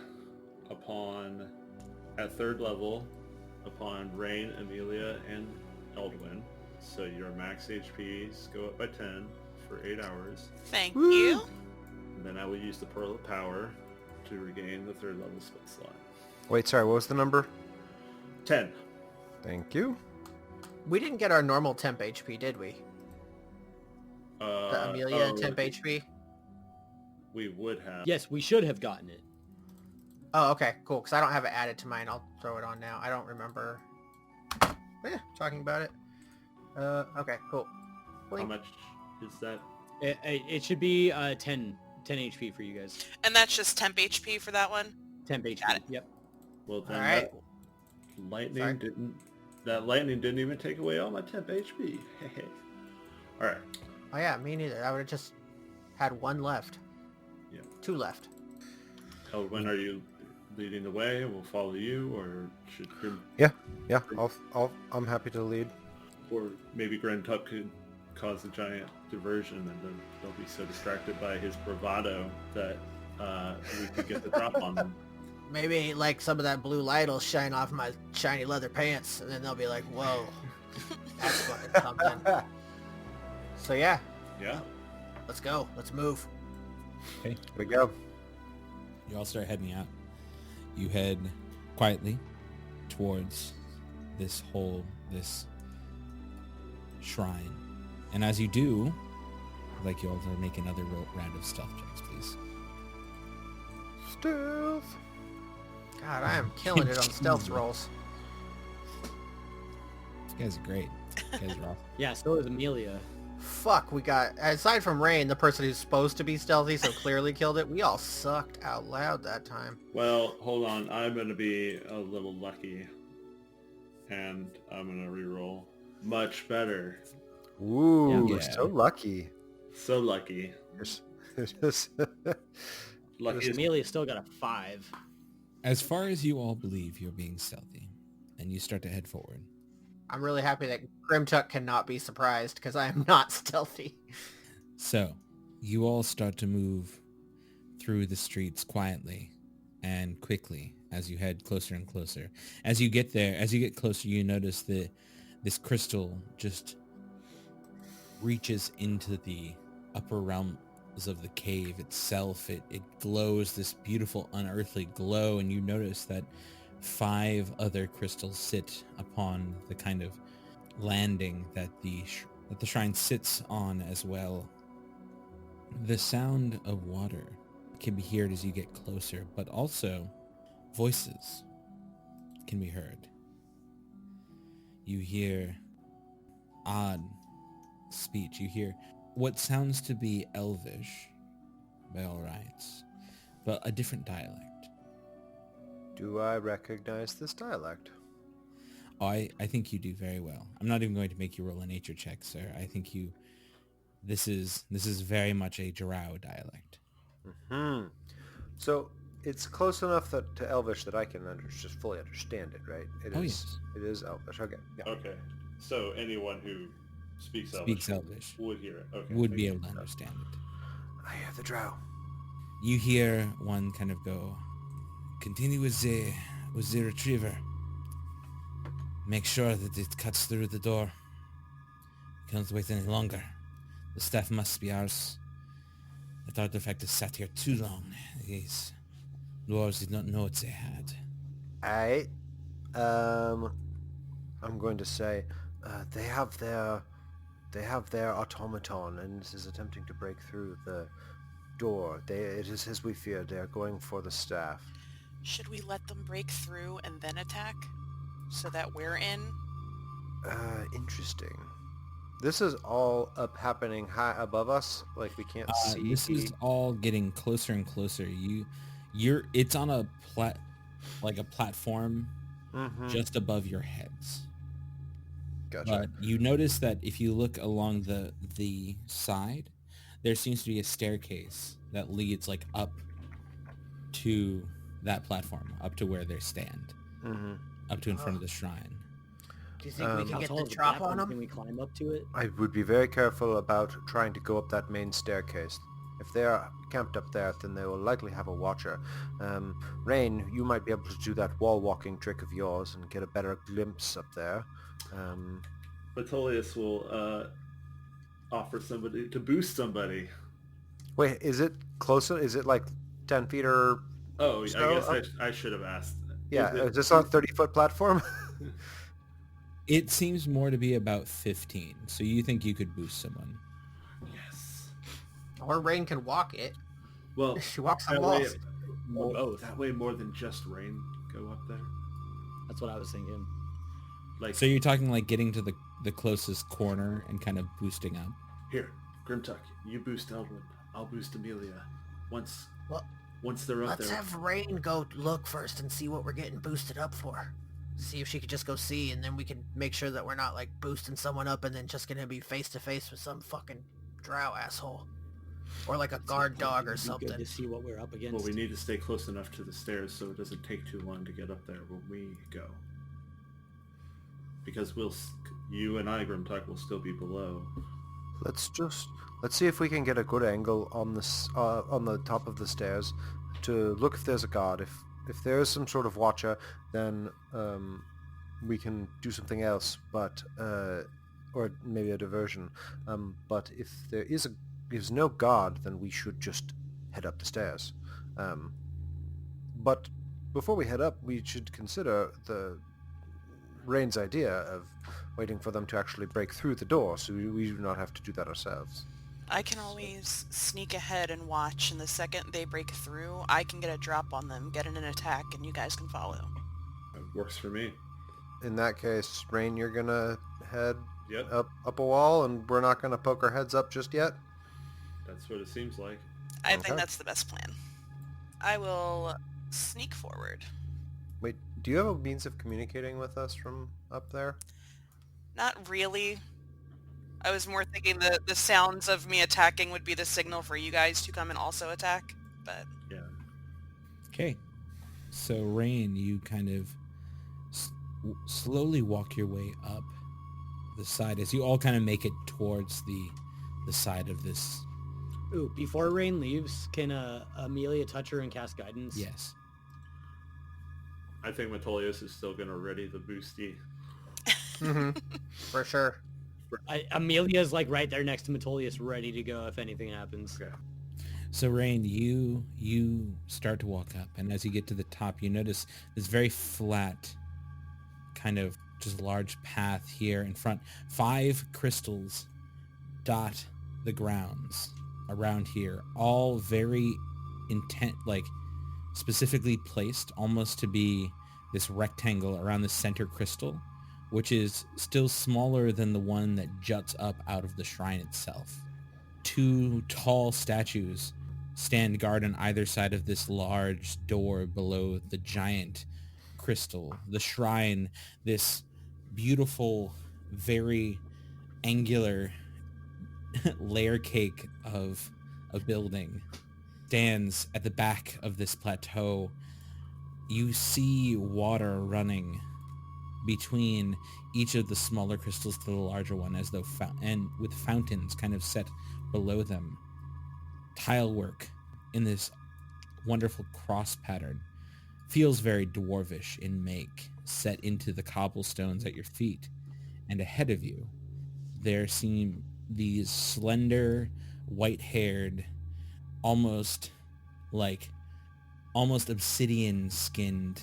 3rd level, upon Rain, Amelia, and Eldwin. So your max HPs go up by 10 for 8 hours. Thank you. And then I will use the Pearl of Power to regain the 3rd level spell slot. Wait, sorry, what was the number? 10. Thank you. We didn't get our normal temp HP, did we? The Amelia temp HP? We would have. Yes, we should have gotten it. Oh, okay, cool, because I don't have it added to mine. I'll throw it on now. I don't remember talking about it. Okay, cool. How much is that? It should be 10 HP for you guys. And that's just temp HP for that one? Temp HP. Got it. Yep. Well, then All right. lightning didn't That lightning didn't even take away all my temp HP. All right. Oh yeah, me neither. I would have just had one left. Yeah. 2 left. Elwyn, are you leading the way? We'll follow you, or should Grim, Yeah, I'm happy to lead. or maybe Grentup could cause a giant diversion, and then they'll be so distracted by his bravado that we could get the drop on them. Maybe like some of that blue light will shine off my shiny leather pants, and then they'll be like, "Whoa, that's fucking something." So yeah, Yeah. let's go. Let's move. Here we go. You all start heading out. You head quietly towards this shrine. And as you do, I'd like you all to make another round of stealth checks, please. Stealth. God, I am killing it on stealth rolls. You guys are great. You guys are awesome. Yeah, so is Amelia. Fuck, we got, aside from Rain, the person who's supposed to be stealthy so clearly killed it, we all sucked out loud that time. Well, hold on. I'm going to be a little lucky. And I'm going to reroll. Much better. Ooh, Yeah. so lucky. So lucky. Lucky as Amelia still got a 5. As far as you all believe, you're being stealthy, and you start to head forward. I'm really happy that Grimtuck cannot be surprised because I am not stealthy. So, you all start to move through the streets quietly and quickly as you head closer and closer. As you get closer, you notice that this crystal just reaches into the upper realms of the cave itself. It glows this beautiful unearthly glow, and you notice that 5 other crystals sit upon the kind of landing that the shrine sits on as well. The sound of water can be heard as you get closer, but also voices can be heard. You hear odd speech. You hear what sounds to be Elvish by all rights, but a different dialect. Do I recognize this dialect? Oh, I think you do very well. I'm not even going to make you roll a nature check, sir. I think this is very much a Drow dialect. Hmm. So it's close enough to Elvish that I can just fully understand it, right? Yes. It is Elvish. Okay. Yeah. Okay. So anyone who speaks Elvish would hear it. Okay. would be able to understand it. I hear the Drow. You hear one kind of go, continue with the retriever. Make sure that it cuts through the door. We can't wait any longer. The staff must be ours. That artifact has sat here too long. These dwarves did not know what they had. I'm going to say, they have their automaton, and this is attempting to break through the door. It is as we feared. They are going for the staff. Should we let them break through and then attack? So that we're in? Interesting. This is all up happening high above us, like we can't see. This is all getting closer and closer. It's on a platform just above your heads. Gotcha. But you notice that if you look along the side, there seems to be a staircase that leads like up to that platform, up to where they stand, up to in front of the shrine. Do you think we can How get tall the is the drop platform? on them? Can we climb up to it? I would be very careful about trying to go up that main staircase. If they are camped up there, then they will likely have a watcher. Rain, you might be able to do that wall walking trick of yours and get a better glimpse up there. Batolius will offer somebody to boost somebody. Wait, is it closer? Is it like 10 feet or... Oh, So, I guess I should have asked. Yeah, Is it- is this on a 30-foot platform? It seems more to be about 15, so you think you could boost someone. Yes. Or Rain can walk it. Well, She walks on that way, walls. Both. that way more than just rain go up there. That's what I was thinking. Like, So you're talking like getting to the closest corner and kind of boosting up. here, Grimtuck, you boost Elwyn. I'll boost Amelia. Once Well, they're up let's there. have Rain go look first and see what we're getting boosted up for. see if she could just go see, and then we can make sure that we're not like boosting someone up and then just gonna be face to face with some fucking drow asshole. Or like a guard dog or It'd be something. good to see what we're up against. Well, we need to stay close enough to the stairs so it doesn't take too long to get up there when we go. Because you and I, Grimtuck, will still be below. Let's see if we can get a good angle on the top of the stairs to look if there's a guard. If there is some sort of watcher, then we can do something else, but or maybe a diversion. But if there's no guard, then we should just head up the stairs. But before we head up, we should consider the Rain's idea of waiting for them to actually break through the door, so we do not have to do that ourselves. I can always sneak ahead and watch, and the second they break through, I can get a drop on them, get in an attack, and you guys can follow. That works for me. In that case, Rain, you're gonna head Yep, up a wall, and we're not gonna poke our heads up just yet? that's what it seems like. I Okay. think that's the best plan. I will sneak forward. Wait, do you have a means of communicating with us from up there? Not really. I was more thinking the sounds of me attacking would be the signal for you guys to come and also attack, but... Yeah. Okay. So Rain, you kind of slowly walk your way up the side as you all kind of make it towards the side of this. Ooh, before Rain leaves, can Amelia touch her and cast guidance? Yes. I think Metolius is still going to ready the boosty. Mm-hmm. For sure. Amelia's like right there next to Metolius, ready to go if anything happens. Okay. So Rain, you start to walk up, and as you get to the top, you notice this very flat, kind of just large path here in front. 5 crystals dot the grounds around here, all very intent, like specifically placed almost to be this rectangle around the center crystal, which is still smaller than the one that juts up out of the shrine itself. 2 tall statues stand guard on either side of this large door below the giant crystal. The shrine, this beautiful, very angular layer cake of a building, stands at the back of this plateau. You see water running between each of the smaller crystals to the larger one, as though and with fountains kind of set below them. Tile work in this wonderful cross pattern. Feels very dwarvish in make, set into the cobblestones at your feet. And ahead of you, there seem these slender, white-haired, almost obsidian-skinned,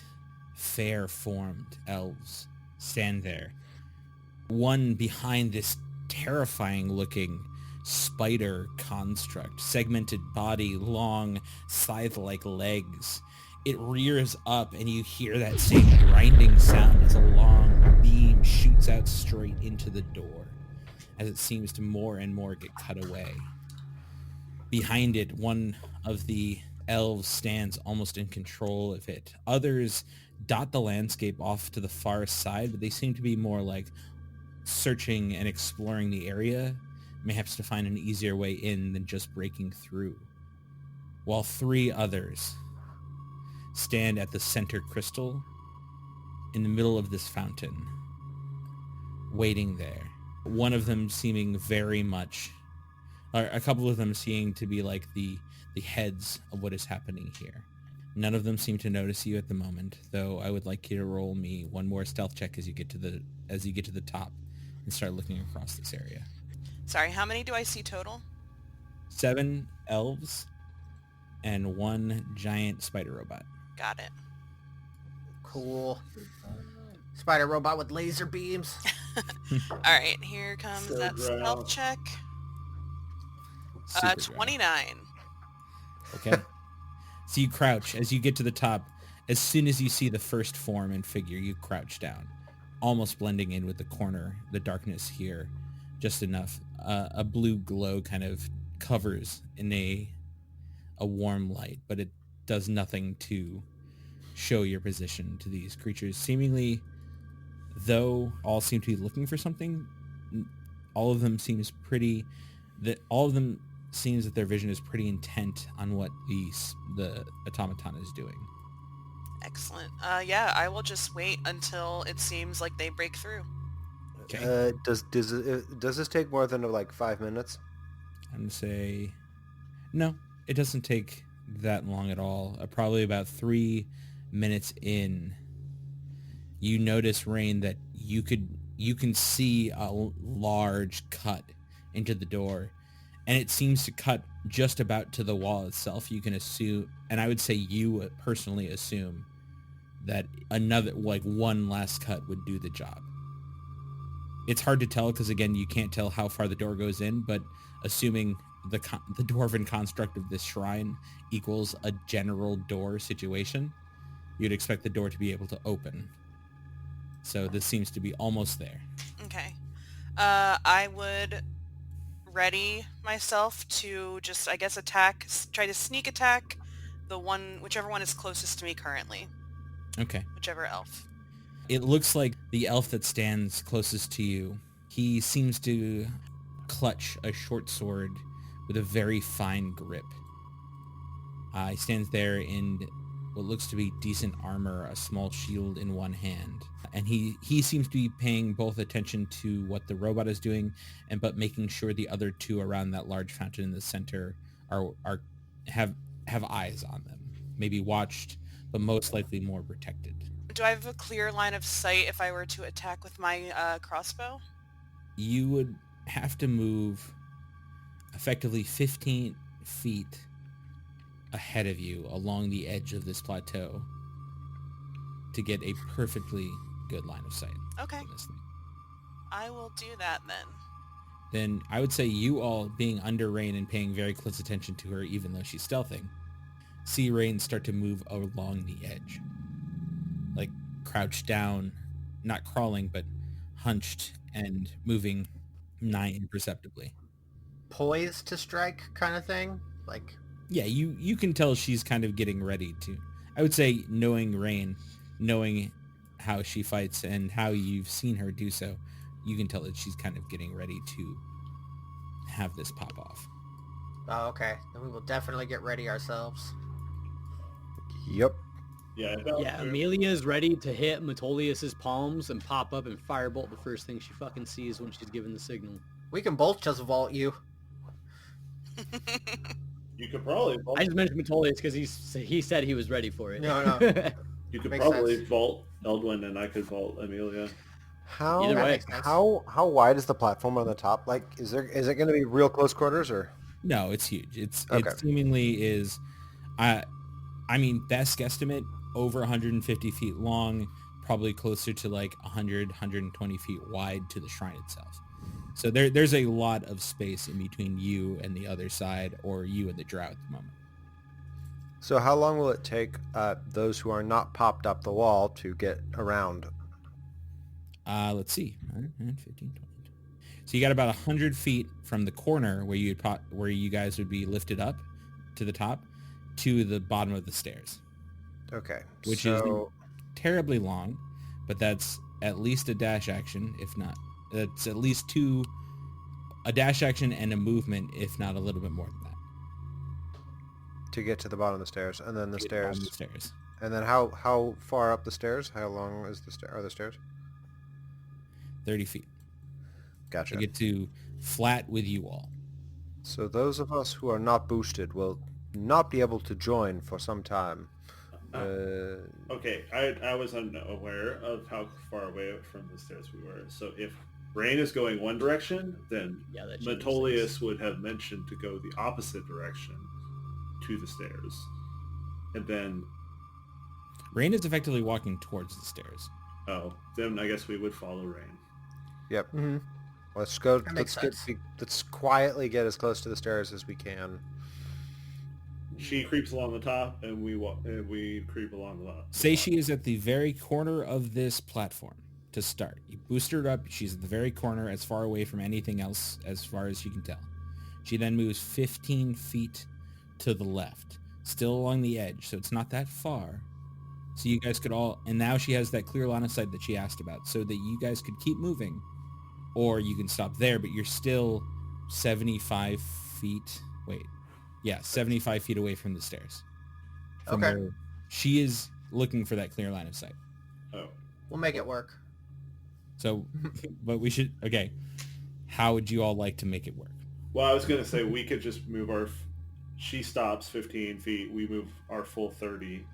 fair-formed elves stand there. One behind this terrifying-looking spider construct, segmented body, long, scythe-like legs. It rears up, and you hear that same grinding sound as a long beam shoots out straight into the door, as it seems to more and more get cut away. Behind it, one of the elves stands almost in control of it. Others dot the landscape off to the far side, but they seem to be more like searching and exploring the area, perhaps to find an easier way in than just breaking through. While 3 others stand at the center crystal in the middle of this fountain, waiting there. One of them seeming very much, or a couple of them seeming to be like the heads of what is happening here. None of them seem to notice you at the moment, though I would like you to roll me one more stealth check as you get to the top and start looking across this area. Sorry, how many do I see total? 7 elves and 1 giant spider robot. Got it. Cool. Spider robot with laser beams. Alright, here comes So that growl. stealth check. Super dry. 29. Okay. So you crouch as you get to the top. As soon as you see the first form and figure, you crouch down, almost blending in with the corner, the darkness here, just enough. A blue glow kind of covers in a warm light, but it does nothing to show your position to these creatures, seemingly though all seem to be looking for something, all of them seems that their vision is pretty intent on what the automaton is doing. Excellent. Yeah, I will just wait until it seems like they break through. Okay. Does this take more than like 5 minutes? I'm going to say, no, it doesn't take that long at all. Probably about 3 minutes in, you notice, Rain, that you can see a large cut into the door, and it seems to cut just about to the wall itself. You can assume, and I would say you personally assume, that another, like, one last cut would do the job. It's hard to tell because, again, you can't tell how far the door goes in, but assuming the dwarven construct of this shrine equals a general door situation, you'd expect the door to be able to open. So this seems to be almost there. Okay. I would ready myself to just, I guess, try to sneak attack whichever one is closest to me currently. Okay. Whichever elf. It looks like the elf that stands closest to you, he seems to clutch a short sword with a very fine grip. He stands there in what looks to be decent armor, a small shield in one hand. And he seems to be paying both attention to what the robot is doing, but making sure the other two around that large fountain in the center have eyes on them. Maybe watched, but most likely more protected. Do I have a clear line of sight if I were to attack with my crossbow? You would have to move effectively 15 feet ahead of you along the edge of this plateau to get a perfectly good line of sight. Okay. on this thing. I will do that then. Then I would say you all, being under Rain and paying very close attention to her even though she's stealthing, see Rain start to move along the edge. Like crouched down, not crawling, but hunched and moving nigh imperceptibly. Poised to strike kind of thing? Like... Yeah, you can tell she's kind of getting ready to. I would say, knowing Rain, knowing how she fights and how you've seen her do so, you can tell that she's kind of getting ready to have this pop off. Oh, okay. Then we will definitely get ready ourselves. Yep. Yeah. Amelia's ready to hit Metolius's palms and pop up and firebolt the first thing she fucking sees when she's given the signal. We can both just vault you. You could probably vault. I just mentioned Metolius because he said he was ready for it. No. You could Makes probably sense. vault Eldwin, and I could vault Amelia. Either way. How wide is the platform on the top? Like, is it going to be real close quarters or? No, it's huge. It Okay. seemingly is, I mean, best guesstimate, over 150 feet long, probably closer to like 100, 120 feet wide to the shrine itself. So there's a lot of space in between you and the other side, or you and the drow at the moment. So how long will it take those who are not popped up the wall to get around? Let's see. 15, 20. So you got about 100 feet from the corner where you guys would be lifted up to the top to the bottom of the stairs, Okay. which is terribly long, but that's at least a dash action, if not. That's at least a dash action and a movement, if not a little bit more than that. to get to the bottom of the stairs, and then the To get down stairs. the stairs. And then how far up the stairs? How long is are the stairs? 30 feet. Gotcha. To get to flat with you all. So those of us who are not boosted will not be able to join for some time. Okay, I was unaware of how far away from the stairs we were. So if Rain is going one direction, then Yeah, that changes Metolius would have mentioned to go the opposite direction to the stairs. And then, Rain is effectively walking towards the stairs. then I guess we would follow Rain. Yep. Mm-hmm. Let's go. That makes sense. Let's quietly get as close to the stairs as we can. She creeps along the top, and we creep along the bottom. Say she is at the very corner of this platform to start. You boost her up. She's at the very corner, as far away from anything else as far as you can tell. She then moves 15 feet to the left, still along the edge, so it's not that far. So you guys could all, and now she has that clear line of sight that she asked about, so that you guys could keep moving, or you can stop there, but you're still 75 feet. Wait, yeah, 75 feet away from the stairs. From Okay. where she is looking for that clear line of sight. Oh. We'll make it work. So, but we should, okay. How would you all like to make it work? Well, I was going to say we could just move she stops 15 feet, we move our full 30,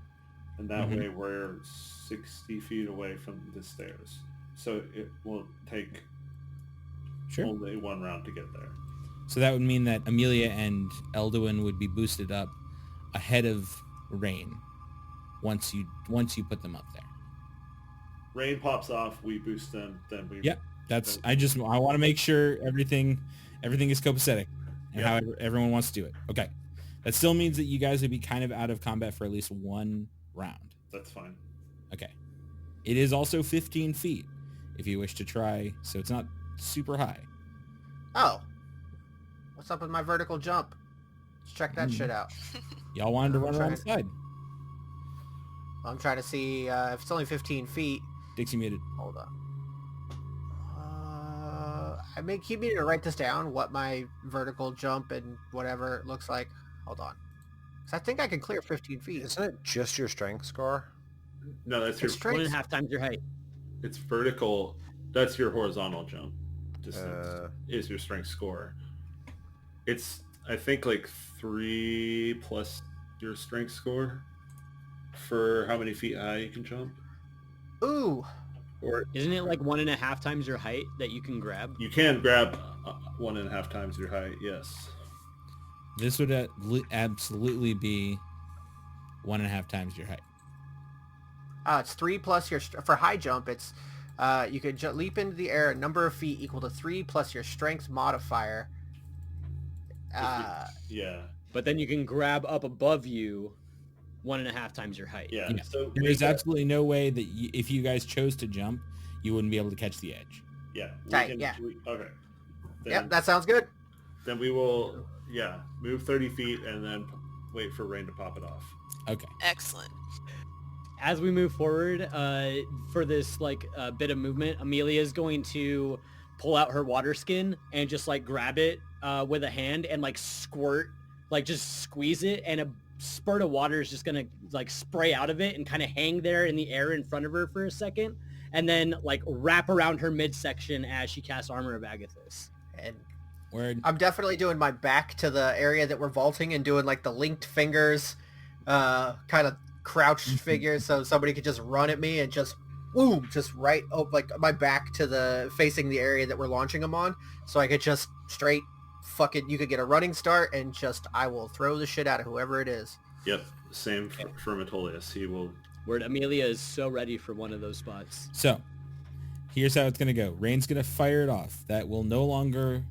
and that Mhm. way we're 60 feet away from the stairs. So it will take Sure. only one round to get there. So that would mean that Amelia and Elduin would be boosted up ahead of Rain once you put them up there. Rain pops off, we boost them, then we... Yep. I want to make sure everything is copacetic and Yeah. how everyone wants to do it. Okay. That still means that you guys would be kind of out of combat for at least one round. That's fine. Okay. It is also 15 feet if you wish to try, so it's not super high. Oh. What's up with my vertical jump? Let's check that Hmm. shit out. Y'all wanted to run Try around it. the side. I'm trying to see if it's only 15 feet. Dixie muted. Hold on. Keep me to write this down, what my vertical jump and whatever it looks like. Hold on. 'Cause I think I can clear 15 feet. Isn't it just your strength score? No, that's your... It's straight. 1.5 times your height. It's vertical. That's your horizontal jump distance. Uh, Is your strength score. It's, I think, like 3 plus your strength score for how many feet high you can jump. Ooh. Or Isn't it like 1.5 times your height that you can grab? you can grab 1.5 times your height, yes. This would absolutely be 1.5 times your height. It's 3 plus your... For high jump, it's... you could leap into the air a number of feet equal to 3 plus your strength modifier. Yeah, But then you can grab up above you 1.5 times your height. yeah. Yeah. So There is absolutely no way that if you guys chose to jump, you wouldn't be able to catch the edge. Yeah. Okay, yeah. Okay. Then, Yep, that sounds good. Then we will, move 30 feet and then wait for Rain to pop it off. Okay. Excellent. As we move forward, for this bit of movement, Amelia is going to pull out her water skin and just grab it with a hand and squirt, just squeeze it, and a spurt of water is just gonna spray out of it and kind of hang there in the air in front of her for a second, and then wrap around her midsection as she casts Armor of Agathis. And Word. I'm definitely doing my back to the area that we're vaulting and doing the linked fingers, kind of crouched figures, so somebody could just run at me and just boom, just right my back to facing the area that we're launching them on, so I could just straight you could get a running start and I will throw the shit out of whoever it is. Yep. Same for Metolius. He will... Word, Amelia is so ready for one of those spots. So, here's how it's gonna go. Rain's gonna fire it off. They will no longer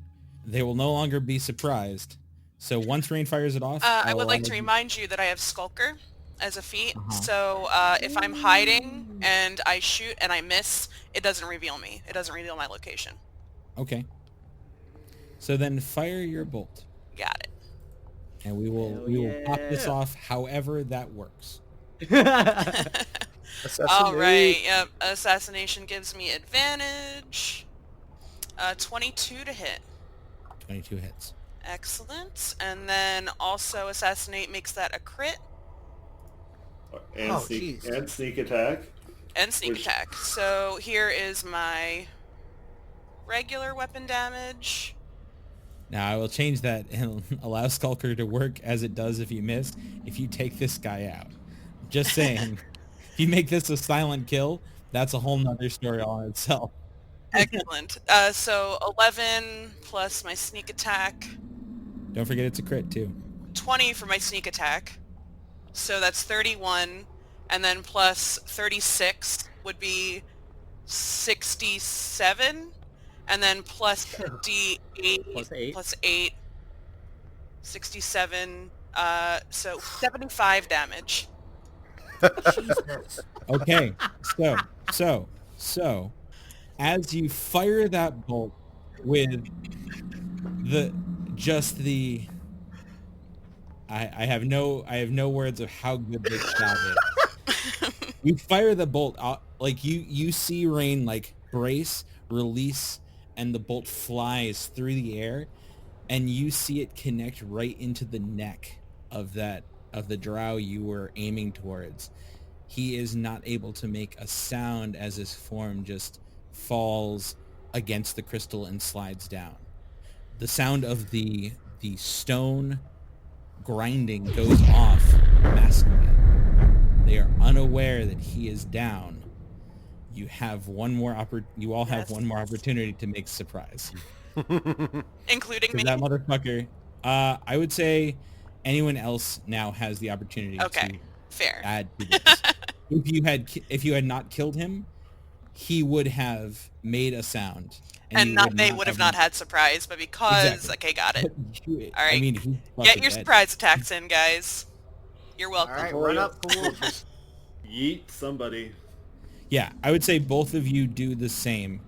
be surprised. So once Rain fires it off, I I'll would like allow to you- remind you that I have Skulker as a feat, Uh-huh. so if I'm hiding and I shoot and I miss, it doesn't reveal me. It doesn't reveal my location. Okay. So then fire your bolt, Got it. and we will pop this yeah. off however that works. All right. Yep. Assassination gives me advantage. 22 to hit. 22 hits. Excellent. And then also assassinate makes that a crit And, Oh, sneak, jeez. and sneak attack. and sneak Which- attack. So here is my regular weapon damage. Now I will change that and allow Skulker to work as it does if you miss, if you take this guy out. Just saying. If you make this a silent kill, that's a whole nother story all in itself. Excellent. So 11 plus my sneak attack. Don't forget it's a crit too. 20 for my sneak attack. So that's 31. And then plus 36 would be 67. And then plus D8 Plus 8. plus 8. 67. So 75 damage. Jesus. Okay, so, as you fire that bolt with I have no words of how good this shot is. You fire the bolt out, like you see Rain like brace, release, and the bolt flies through the air, and you see it connect right into the neck of the drow you were aiming towards. He is not able to make a sound as his form just falls against the crystal and slides down. The sound of the stone grinding goes off, masking it. They are unaware that he is down. You have one more you all have one more opportunity to make surprise. Including me? That motherfucker. I would say anyone else now has the opportunity to fair. add to this. If you had not killed him, he would have made a sound. And they would have not had surprise, but because... Exactly. Okay, got it. All right. I mean, get your surprise attacks in, guys. You're welcome. All right, run up. Yeet somebody. Yeah, I would say both of you do the same.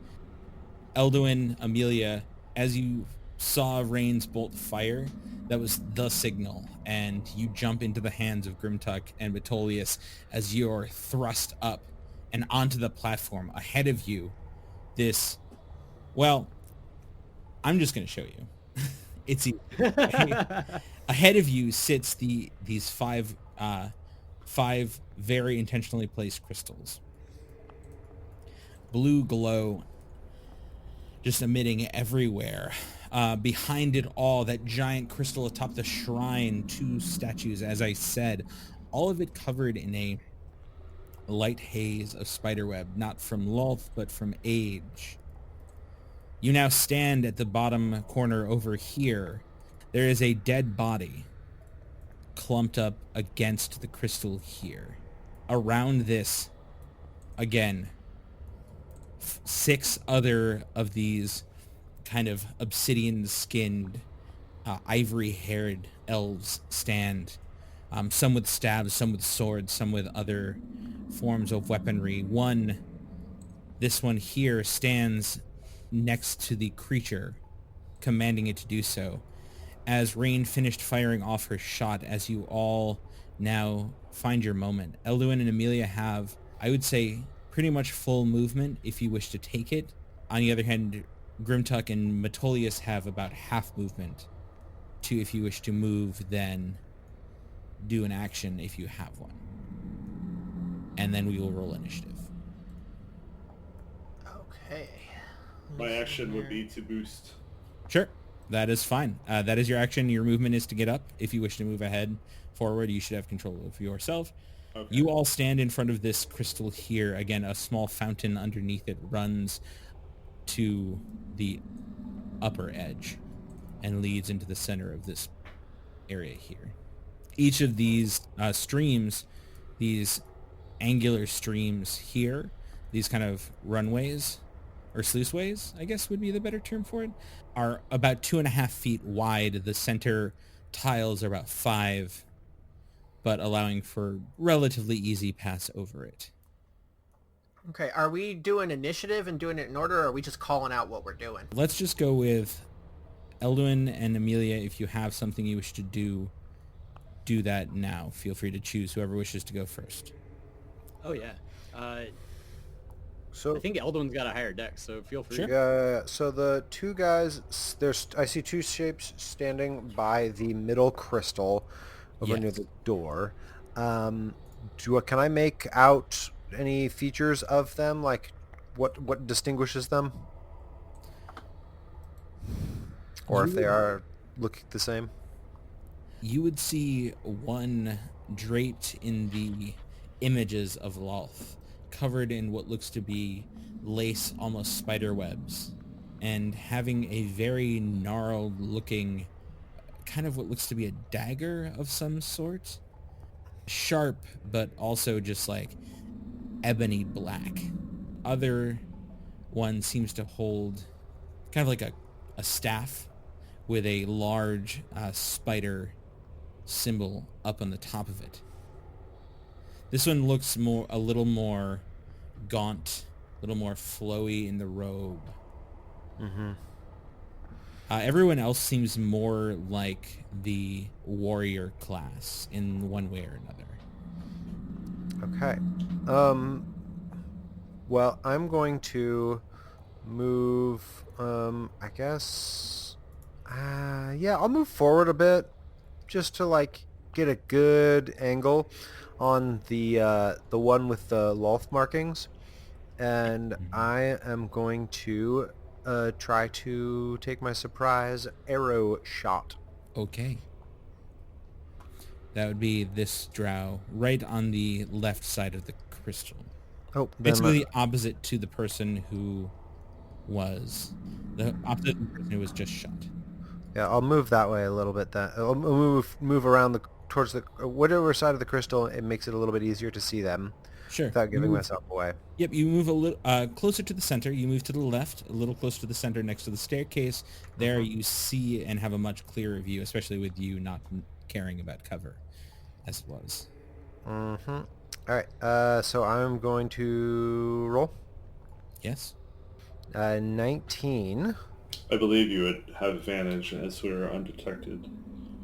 Elduin, Amelia, as you saw Rain's bolt fire, that was the signal, and you jump into the hands of Grimtuck and Metolius as you're thrust up and onto the platform ahead of you. I'm just going to show you. It's easy. Ahead of you sits these five very intentionally placed crystals. Blue glow just emitting everywhere. Behind it all, that giant crystal atop the shrine, 2 statues, as I said, all of it covered in a light haze of spiderweb, not from Lolth, but from age. You now stand at the bottom corner over here. There is a dead body clumped up against the crystal here. Around this, again, 6 other of these kind of obsidian-skinned, ivory-haired elves stand. Some with stabs, some with swords, some with other forms of weaponry. This one here stands next to the creature, commanding it to do so. As Rain finished firing off her shot, as you all now find your moment, Elduin and Amelia have, I would say, pretty much full movement if you wish to take it. On the other hand, Grimtuck and Metolius have about half movement to, if you wish to move, then do an action if you have one. And then we will roll initiative. Okay. My action would be to boost. Sure. That is fine. That is your action. Your movement is to get up. If you wish to move ahead, forward, you should have control of yourself. Okay. You all stand in front of this crystal here. Again, a small fountain underneath it runs to the upper edge and leads into the center of this area here. Each of these streams, these angular streams here, these kind of runways, or sluiceways, I guess would be the better term for it, are about 2.5 feet wide. The center tiles are about 5, but allowing for relatively easy pass over it. Okay, are we doing initiative and doing it in order, or are we just calling out what we're doing? Let's just go with Elduin and Amelia. If you have something you wish to do that now. Feel free to choose whoever wishes to go first. Oh, yeah. So I think Elduin's got a higher deck, so feel free. Sure. So the 2 guys, I see 2 shapes standing by the middle crystal over near the door. Can I make out any features of them? Like, what distinguishes them? Or if they are look the same? You would see one draped in the images of Lolth, covered in what looks to be lace, almost spider webs, and having a very gnarled looking, kind of what looks to be a dagger of some sort. Sharp, but also just like ebony black. Other one seems to hold kind of like a staff with a large spider symbol up on the top of it. This one looks a little more gaunt, a little more flowy in the robe. Mm-hmm. Everyone else seems more like the warrior class in one way or another. Okay. Well, I'm going to move, I guess, yeah, I'll move forward a bit just to, like, get a good angle on the one with the Loth markings. And I am going to try to take my surprise arrow shot. Okay. That would be this drow right on the left side of the crystal. Oh, then Basically the opposite to the person who was just shot. yeah, I'll move that way a little bit. Then I'll move around towards the whatever side of the crystal. It makes it a little bit easier to see them Sure. without giving myself away. Yep, you move a little closer to the center. You move to the left, a little closer to the center next to the staircase. There you see and have a much clearer view, especially with you not caring about cover as it was. Mm-hmm. All right. So I'm going to roll. Yes? 19. I believe you would have advantage as we were undetected.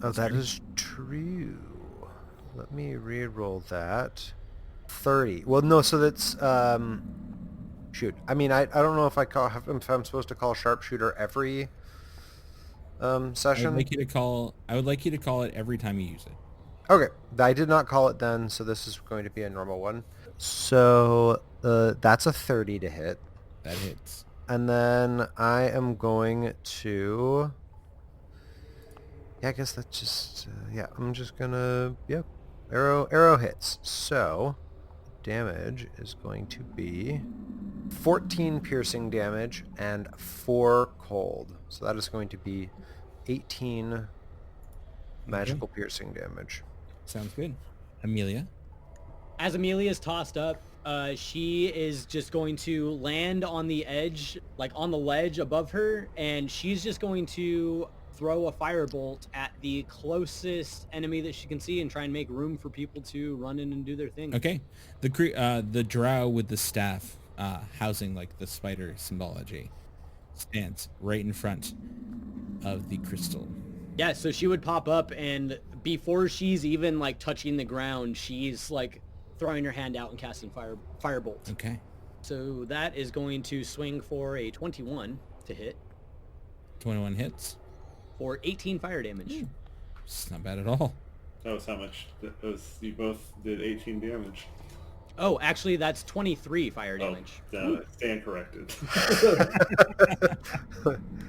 Oh, that is true. Let me re-roll that. 30. Well, no, so that's shoot. I mean, I don't know if if I'm supposed to call sharpshooter every session. I would like you to call it every time you use it. Okay, I did not call it then, so this is going to be a normal one. So that's a 30 to hit. That hits. And then I am going to... Yeah, I guess that's just... yeah, I'm just gonna... Yep. Arrow hits. So, damage is going to be 14 piercing damage and 4 cold. So that is going to be 18 magical piercing damage. Sounds good. Amelia? As Amelia is tossed up, she is just going to land on the edge, like on the ledge above her, and she's just going to throw a firebolt at the closest enemy that she can see and try and make room for people to run in and do their thing. Okay. The drow with the staff, housing like the spider symbology, stands right in front of the crystal. Yeah, so she would pop up, and before she's even like touching the ground, she's like throwing her hand out and casting firebolt. Okay. So that is going to swing for a 21 to hit 21 hits. for 18 fire damage. It's not bad at all. That was how much? You both did 18 damage. Oh, actually, that's 23 fire damage. Oh, stand corrected.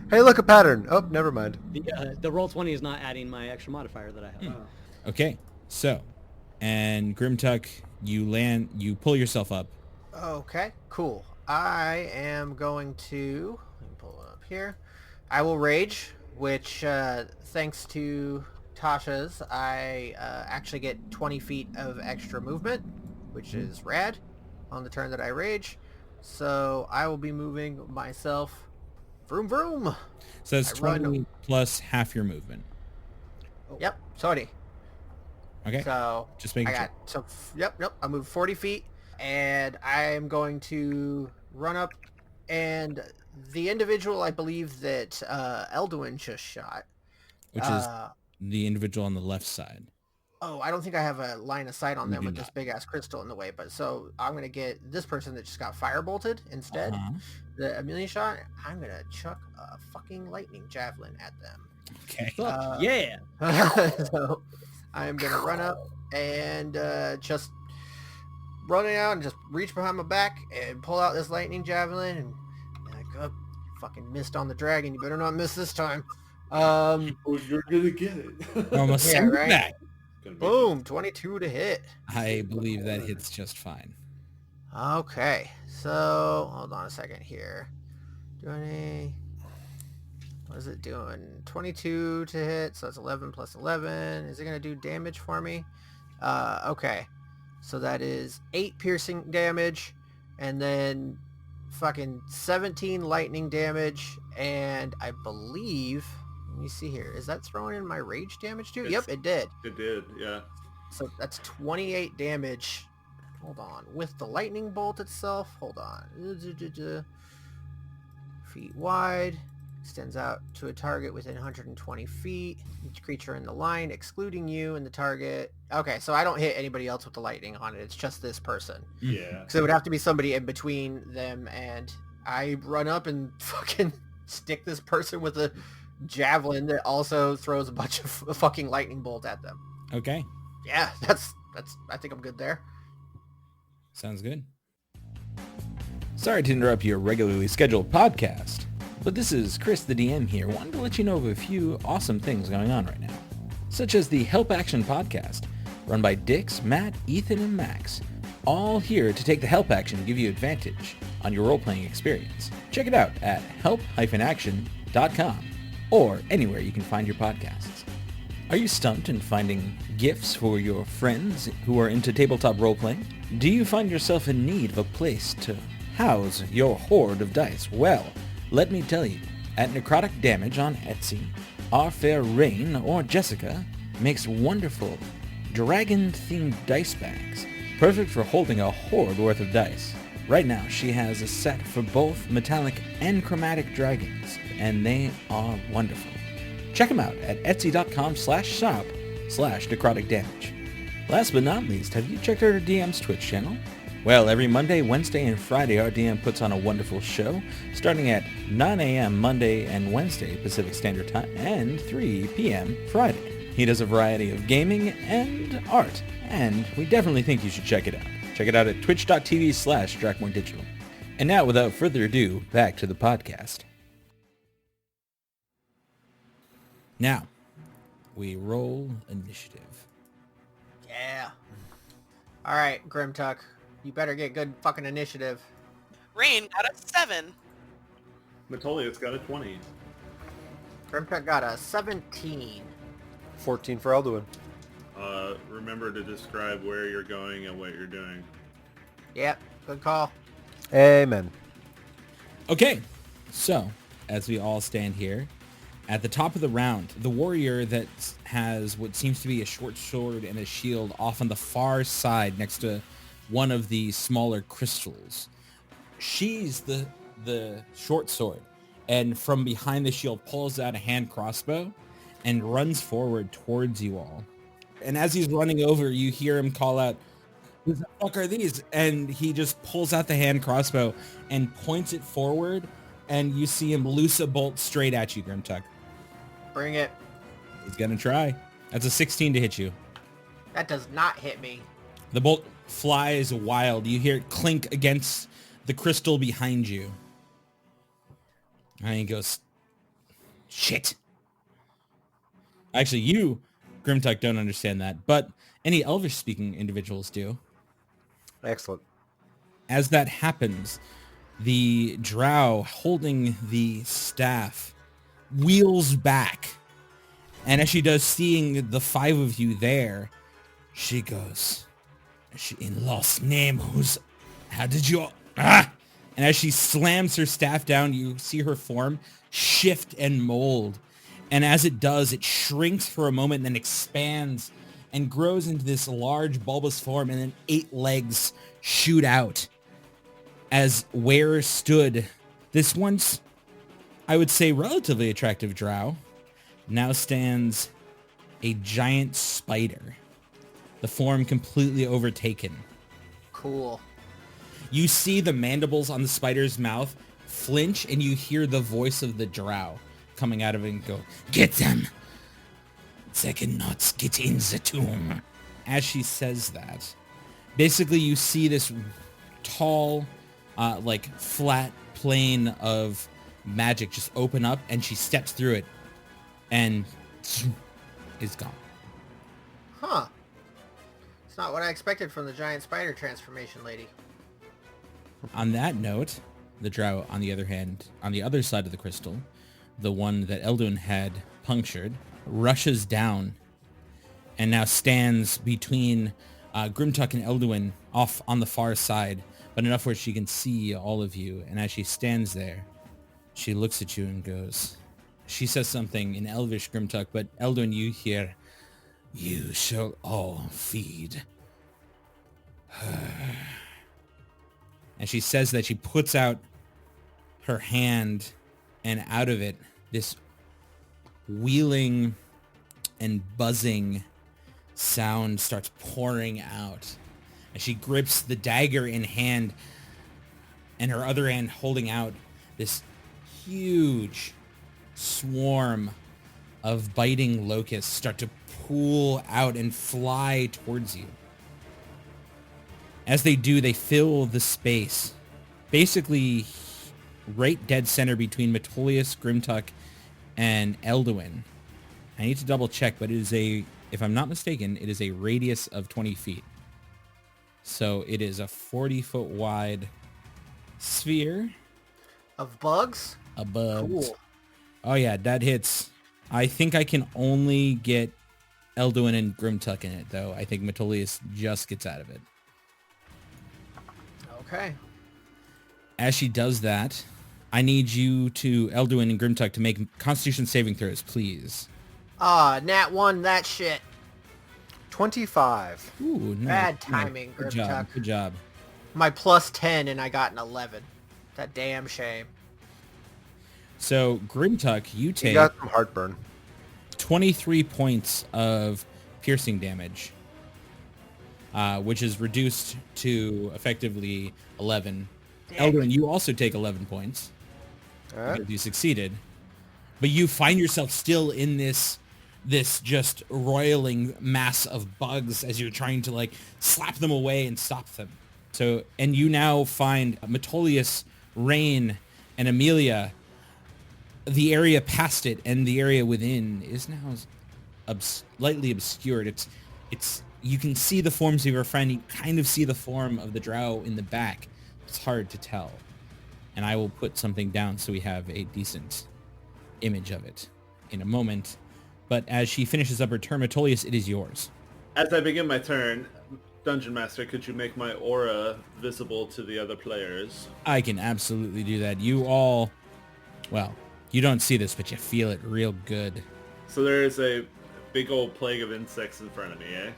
Hey, look, a pattern. Oh, never mind. The roll 20 is not adding my extra modifier that I have. Okay. So, and Grimtuck, you pull yourself up. Okay, cool. I am going to... Let me pull it up here. I will rage, which, thanks to Tasha's, I actually get 20 feet of extra movement, which is rad on the turn that I rage. So I will be moving myself vroom vroom. So that's 20 plus half your movement. Yep, 20. Okay. So Just making sure. Yep. I move 40 feet, and I am going to run up, and the individual I believe that Elduin just shot, Which is the individual on the left side. Oh, I don't think I have a line of sight on You them do with this not. big ass crystal in the way, but so I'm gonna get this person that just got firebolted instead. The Amelia shot. I'm gonna chuck a fucking lightning javelin at them. Okay. Fuck yeah! So I'm gonna run up and just running out and just reach behind my back and pull out this lightning javelin and like, oh, fucking missed on the dragon. You better not miss this time. Oh, you're gonna get it. Almost Yeah, send it right. back. Boom, 22 to hit. I believe that hits just fine. Okay, so hold on a second here. What is it doing? 22 to hit, so that's 11 plus 11. Is it going to do damage for me? Okay, so that is 8 piercing damage, and then fucking 17 lightning damage, and I believe... Let me see here. Is that throwing in my rage damage too? Yep, it did. It did, yeah. So that's 28 damage. Hold on. With the lightning bolt itself. Hold on. Feet wide. Extends out to a target within 120 feet. Each creature in the line, excluding you and the target. Okay, so I don't hit anybody else with the lightning on it. It's just this person. Yeah. So it would have to be somebody in between them, and I run up and fucking stick this person with a javelin that also throws a bunch of fucking lightning bolt at them. Okay. Yeah, that's. I think I'm good there. Sounds good. Sorry to interrupt your regularly scheduled podcast, but this is Chris the DM here, wanting to let you know of a few awesome things going on right now, such as the Help Action podcast, run by Dix, Matt, Ethan, and Max, all here to take the help action and give you advantage on your role-playing experience. Check it out at help-action.com or anywhere you can find your podcasts. Are you stumped in finding gifts for your friends who are into tabletop role-playing? Do you find yourself in need of a place to house your hoard of dice? Well, let me tell you, at Necrotic Damage on Etsy, our fair Rain or Jessica makes wonderful dragon-themed dice bags, perfect for holding a hoard worth of dice. Right now, she has a set for both metallic and chromatic dragons, and they are wonderful. Check them out at etsy.com/shop/necrotic damage. Last but not least, have you checked out our DM's Twitch channel? Well, every Monday, Wednesday, and Friday, our DM puts on a wonderful show, starting at 9 a.m. Monday and Wednesday Pacific Standard Time, and 3 p.m. Friday. He does a variety of gaming and art, and we definitely think you should check it out. Check it out at twitch.tv/DracmoreDigital. And now, without further ado, back to the podcast. Now, we roll initiative. Yeah. All right, Grimtuck. You better get good fucking initiative. Rain got a 7. Metolia's got a 20. Grimtuck got a 17. 14 for Elduin. Remember to describe where you're going and what you're doing. Yep, good call. Amen. Okay, so as we all stand here, at the top of the round, the warrior that has what seems to be a short sword and a shield off on the far side next to one of the smaller crystals. She's the short sword, and from behind the shield pulls out a hand crossbow and runs forward towards you all. And as he's running over, you hear him call out, "Who the fuck are these?" And he just pulls out the hand crossbow and points it forward, and you see him loose a bolt straight at you, Grimtuck. Bring it. He's gonna try. That's a 16 to hit you. That does not hit me. The bolt flies wild. You hear it clink against the crystal behind you. And he goes, "Shit." Actually, you, Grimtuck, don't understand that, but any Elvish-speaking individuals do. Excellent. As that happens, the drow holding the staff wheels back. And as she does, seeing the 5 of you there, she goes, "In Lost's name, how did you... Ah!" And as she slams her staff down, you see her form shift and mold. And as it does, it shrinks for a moment and then expands and grows into this large bulbous form, and then 8 legs shoot out. As where stood this once, I would say, relatively attractive drow, now stands a giant spider, the form completely overtaken. Cool. You see the mandibles on the spider's mouth flinch, and you hear the voice of the drow coming out of it and go, "Get them! They cannot get in the tomb." As she says that, basically you see this tall, flat plane of magic just open up, and she steps through it and is gone. Huh. It's not what I expected from the giant spider transformation lady. On that note, the drow, on the other hand, on the other side of the crystal, the one that Elduin had punctured, rushes down and now stands between Grimtuck and Elduin off on the far side, but enough where she can see all of you. And as she stands there, she looks at you and goes, she says something in Elvish, Grimtuck, but Elduin, you hear, "You shall all feed her." And she says that, she puts out her hand, and out of it this wheeling and buzzing sound starts pouring out as she grips the dagger in hand and her other hand holding out this huge swarm of biting locusts start to pool out and fly towards you. As they do, they fill the space, basically right dead center between Metolius, Grimtuck, and Elduin. I need to double check, but it is if I'm not mistaken, it is a radius of 20 feet. So it is a 40-foot wide sphere. Of bugs? Of bugs. Cool. Oh yeah, that hits. I think I can only get Elduin and Grimtuck in it, though. I think Metolius just gets out of it. Okay. As she does that, I need you to, Elduin and Grimtuck, to make Constitution saving throws, please. Nat 1, that shit. 25. Ooh, no. Bad timing, Good job. Grimtuck. Good job. My plus 10 and I got an 11. That damn shame. So, Grimtuck, you You take got some heartburn. 23 points of piercing damage, which is reduced to effectively 11. Elduin, you also take 11 points. All right. Because you succeeded. But you find yourself still in this just roiling mass of bugs as you're trying to like slap them away and stop them. So, and you now find Metolius, Rain, and Amelia. The area past it and the area within is now slightly obscured. It's you can see the forms of your friend. You kind of see the form of the drow in the back. It's hard to tell. And I will put something down so we have a decent image of it in a moment. But as she finishes up her turn, Metolius, it is yours. As I begin my turn, Dungeon Master, could you make my aura visible to the other players? I can absolutely do that. You all, well, you don't see this, but you feel it real good. So there is a big old plague of insects in front of me, eh?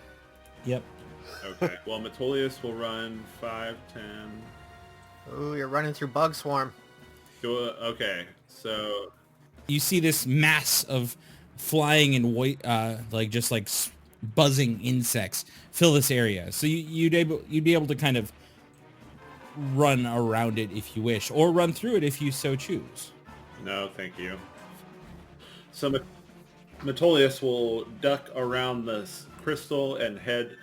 Yep. Okay. Well, Metolius will run 5, 10... Ooh, you're running through bug swarm. Okay, so... You see this mass of flying and white, buzzing insects fill this area. So you'd be able to kind of run around it if you wish, or run through it if you so choose. No, thank you. So Metolius will duck around this crystal and head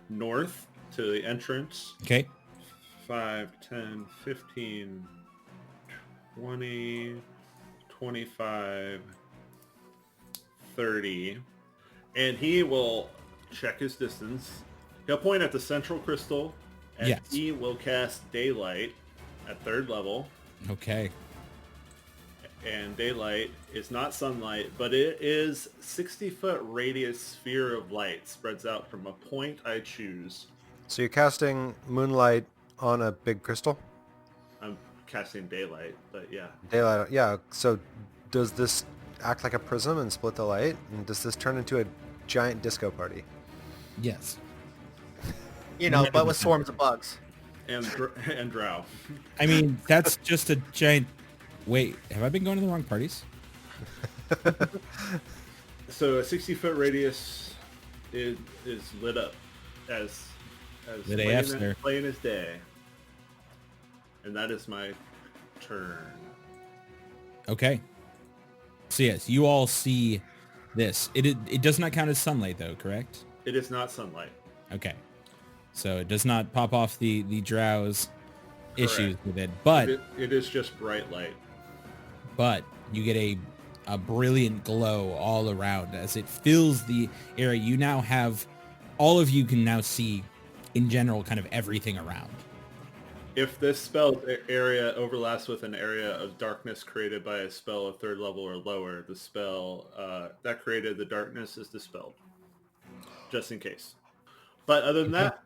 north to the entrance. Okay. 5, 10, 15, 20, 25, 30. And he will check his distance. He'll point at the central crystal, and Yes. he will cast Daylight at 3rd level. Okay. And Daylight is not sunlight, but it is 60-foot radius sphere of light, spreads out from a point I choose. So you're casting moonlight on a big crystal? I'm casting Daylight, but yeah. Daylight, yeah. So does this act like a prism and split the light? And does this turn into a giant disco party? Yes. You know, but with swarms of bugs. And Drow. I mean, that's just a giant... Wait, have I been going to the wrong parties? So a 60-foot radius is lit up as The day after. plain as day. And that is my turn. Okay. So yes, you all see this. It does not count as sunlight though, correct? It is not sunlight. Okay. So it does not pop off the drow's Correct. issues with it. But It is just bright light. you get a brilliant glow all around as it fills the area. You now have, all of you can now see in general kind of everything around. If this spell area overlaps with an area of darkness created by a spell of 3rd level or lower, the spell that created the darkness is dispelled. Just in case. But other than that,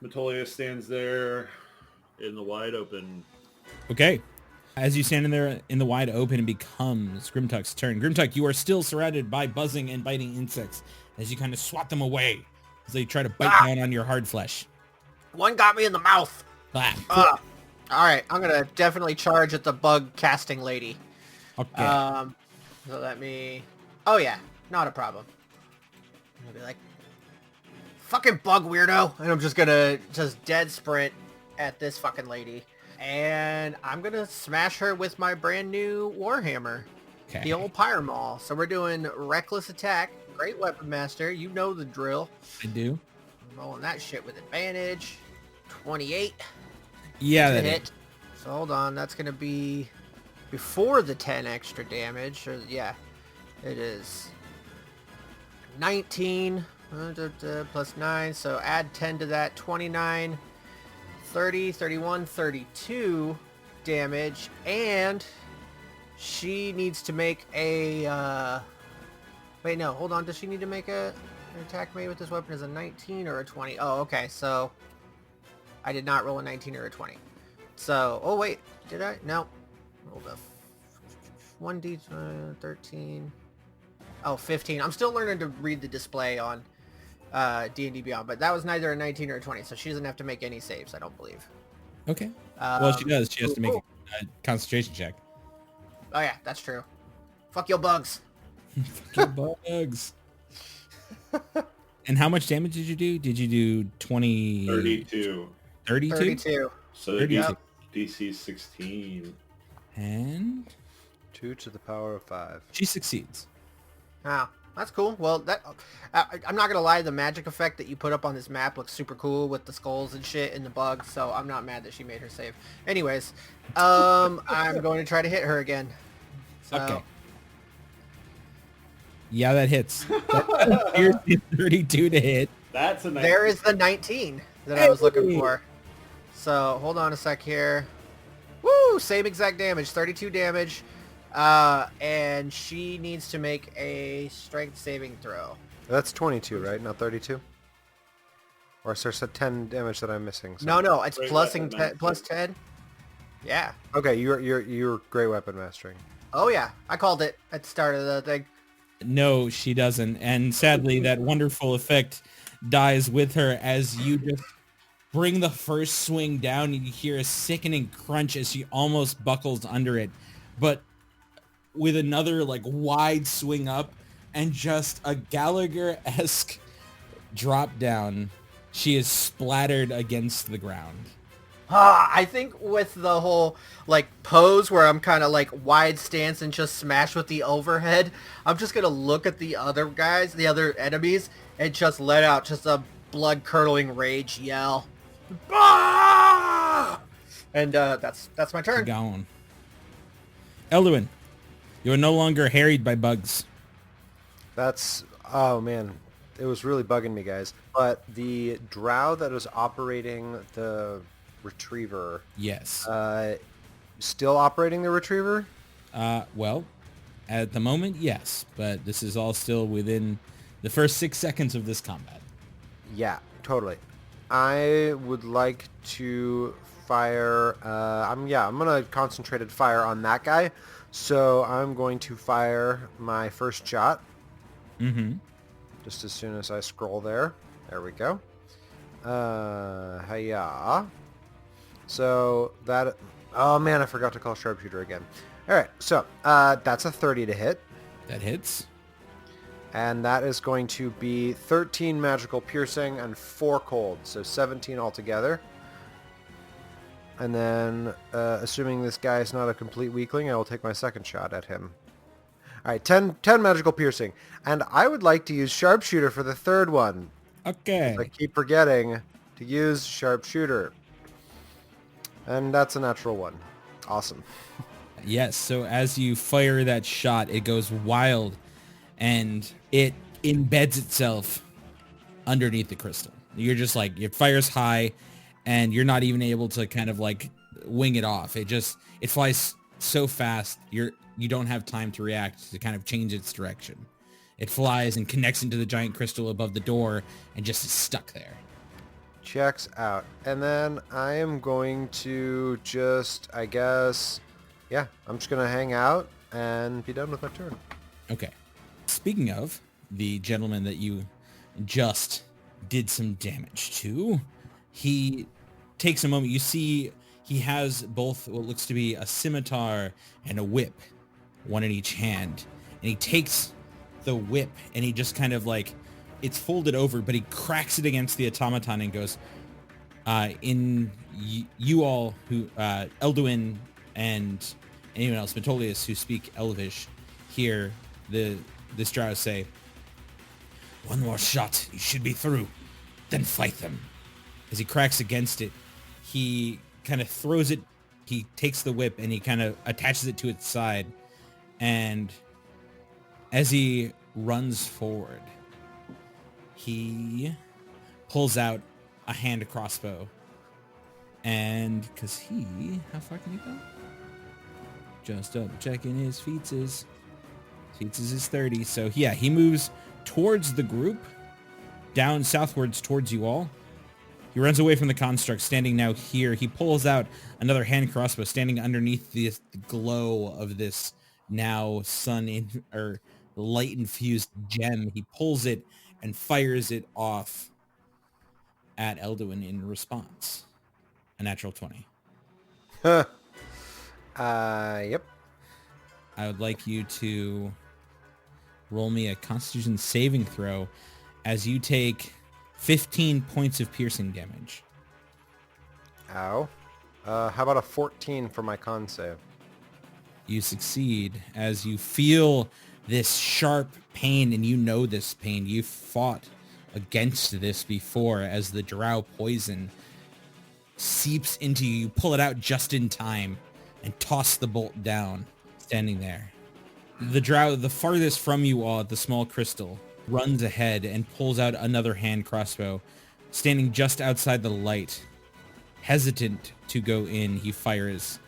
Metolius stands there in the wide open. Okay. As you stand in there in the wide open, it becomes Grimtuck's turn. Grimtuck, you are still surrounded by buzzing and biting insects as you kind of swat them away as they try to bite down on your hard flesh. One got me in the mouth. Ah. All right, I'm gonna definitely charge at the bug casting lady. Okay. So let me... Oh yeah, not a problem. I'll be like, fucking bug weirdo. And I'm just gonna just dead sprint at this fucking lady. And I'm gonna smash her with my brand new Warhammer. Okay. The old Pyre Maul. So we're doing reckless attack. Great weapon master. You know the drill. I do. I'm rolling that shit with advantage. 28 Yeah, to that hit. So hold on. That's going to be before the 10 extra damage. Or, yeah, it is 19 plus 9. So add 10 to that. 29, 30, 31, 32 damage. And she needs to make a... Wait, no, hold on. Does she need to make an attack made with this weapon as a 19 or a 20? Oh, okay. So I did not roll a 19 or a 20. So, oh wait, did I? No. Rolled a 1d 13. Oh, 15. I'm still learning to read the display on D&D Beyond, but that was neither a 19 or a 20, so she doesn't have to make any saves, I don't believe. Okay. Well, she does. She has to make ooh. a concentration check. Oh yeah, that's true. Fuck your bugs. Fucking bugs. And how much damage did you do? Did you do 20? 32. 32? 32. So 32. DC 16. And 2 to the power of 5. she succeeds. Oh, that's cool. Well, that I'm not gonna lie, the magic effect that you put up on this map looks super cool with the skulls and shit and the bugs. So I'm not mad that she made her save. Anyways, I'm going to try to hit her again. So, Okay. Yeah, that hits. Here's 32 to hit. That's a nice... there is the 19 that I was looking for. So hold on a sec here. Woo! Same exact damage, 32 damage. And she needs to make a strength saving throw. That's 22, right? Not 32? Or is there 10 damage that I'm missing? No, it's Great plus weapon 10, master. plus 10. Yeah. Okay, you're great weapon mastering. Oh yeah, I called it at the start of the thing. No, she doesn't. And sadly, that wonderful effect dies with her as you just bring the first swing down and you hear a sickening crunch as she almost buckles under it. But with another like wide swing up and just a Gallagher-esque drop down, she is splattered against the ground. I think with the whole like pose where I'm kind of like wide stance and just smash with the overhead, I'm just gonna look at the other guys, the other enemies, and just let out just a blood curdling rage yell. Ah! And that's my turn. Going. Elduin, you are no longer harried by bugs. That's... Oh, man. It was really bugging me, guys. But the drow that is operating the retriever... Yes. Still operating the retriever? Well, at the moment, yes. But this is all still within the first 6 seconds of this combat. Yeah, totally. I would like to fire... I'm going to concentrated fire on that guy. So I'm going to fire my first shot. Mm-hmm. Just as soon as I scroll there. There we go. Hiya. So that... Oh man, I forgot to call sharpshooter again. Alright, so that's a 30 to hit. That hits. And that is going to be 13 magical piercing and 4 cold. So 17 altogether. And then, assuming this guy is not a complete weakling, I will take my second shot at him. Alright, 10 magical piercing. And I would like to use sharpshooter for the third one. Okay. I keep forgetting to use sharpshooter. And that's a natural one. Awesome. Yes, so as you fire that shot, it goes wild and it embeds itself underneath the crystal. You're just like, it fires high and you're not even able to kind of like wing it off. It flies so fast, you don't have time to react to kind of change its direction. It flies and connects into the giant crystal above the door and just is stuck there. Checks out. And then I am going to just, I guess, yeah, I'm just going to hang out and be done with my turn. Okay. Speaking of the gentleman that you just did some damage to, he takes a moment. You see he has both what looks to be a scimitar and a whip, one in each hand. And and he takes the whip and he just kind of like, it's folded over, but he cracks it against the automaton and goes, you all who, Elduin and anyone else, Metolius, who speak Elvish, hear this drow say, "One more shot, you should be through. Then fight them." As he cracks against it, he kind of throws it, he takes the whip and he kind of attaches it to its side. And as he runs forward, he pulls out a hand crossbow. And because how far can he go? Just double checking his feats is 30. So yeah, he moves towards the group, down southwards towards you all. He runs away from the construct, standing now here. He pulls out another hand crossbow, standing underneath the glow of this now light infused gem. He pulls it and fires it off at Elduin in response. A natural 20. Yep. I would like you to roll me a Constitution saving throw as you take 15 points of piercing damage. Ow. How about a 14 for my con save? You succeed as you feel this sharp pain, and you know this pain. You fought against this before as the drow poison seeps into you. You pull it out just in time and toss the bolt down, standing there. The drow, the farthest from you all at the small crystal, runs ahead and pulls out another hand crossbow, standing just outside the light. Hesitant to go in, he fires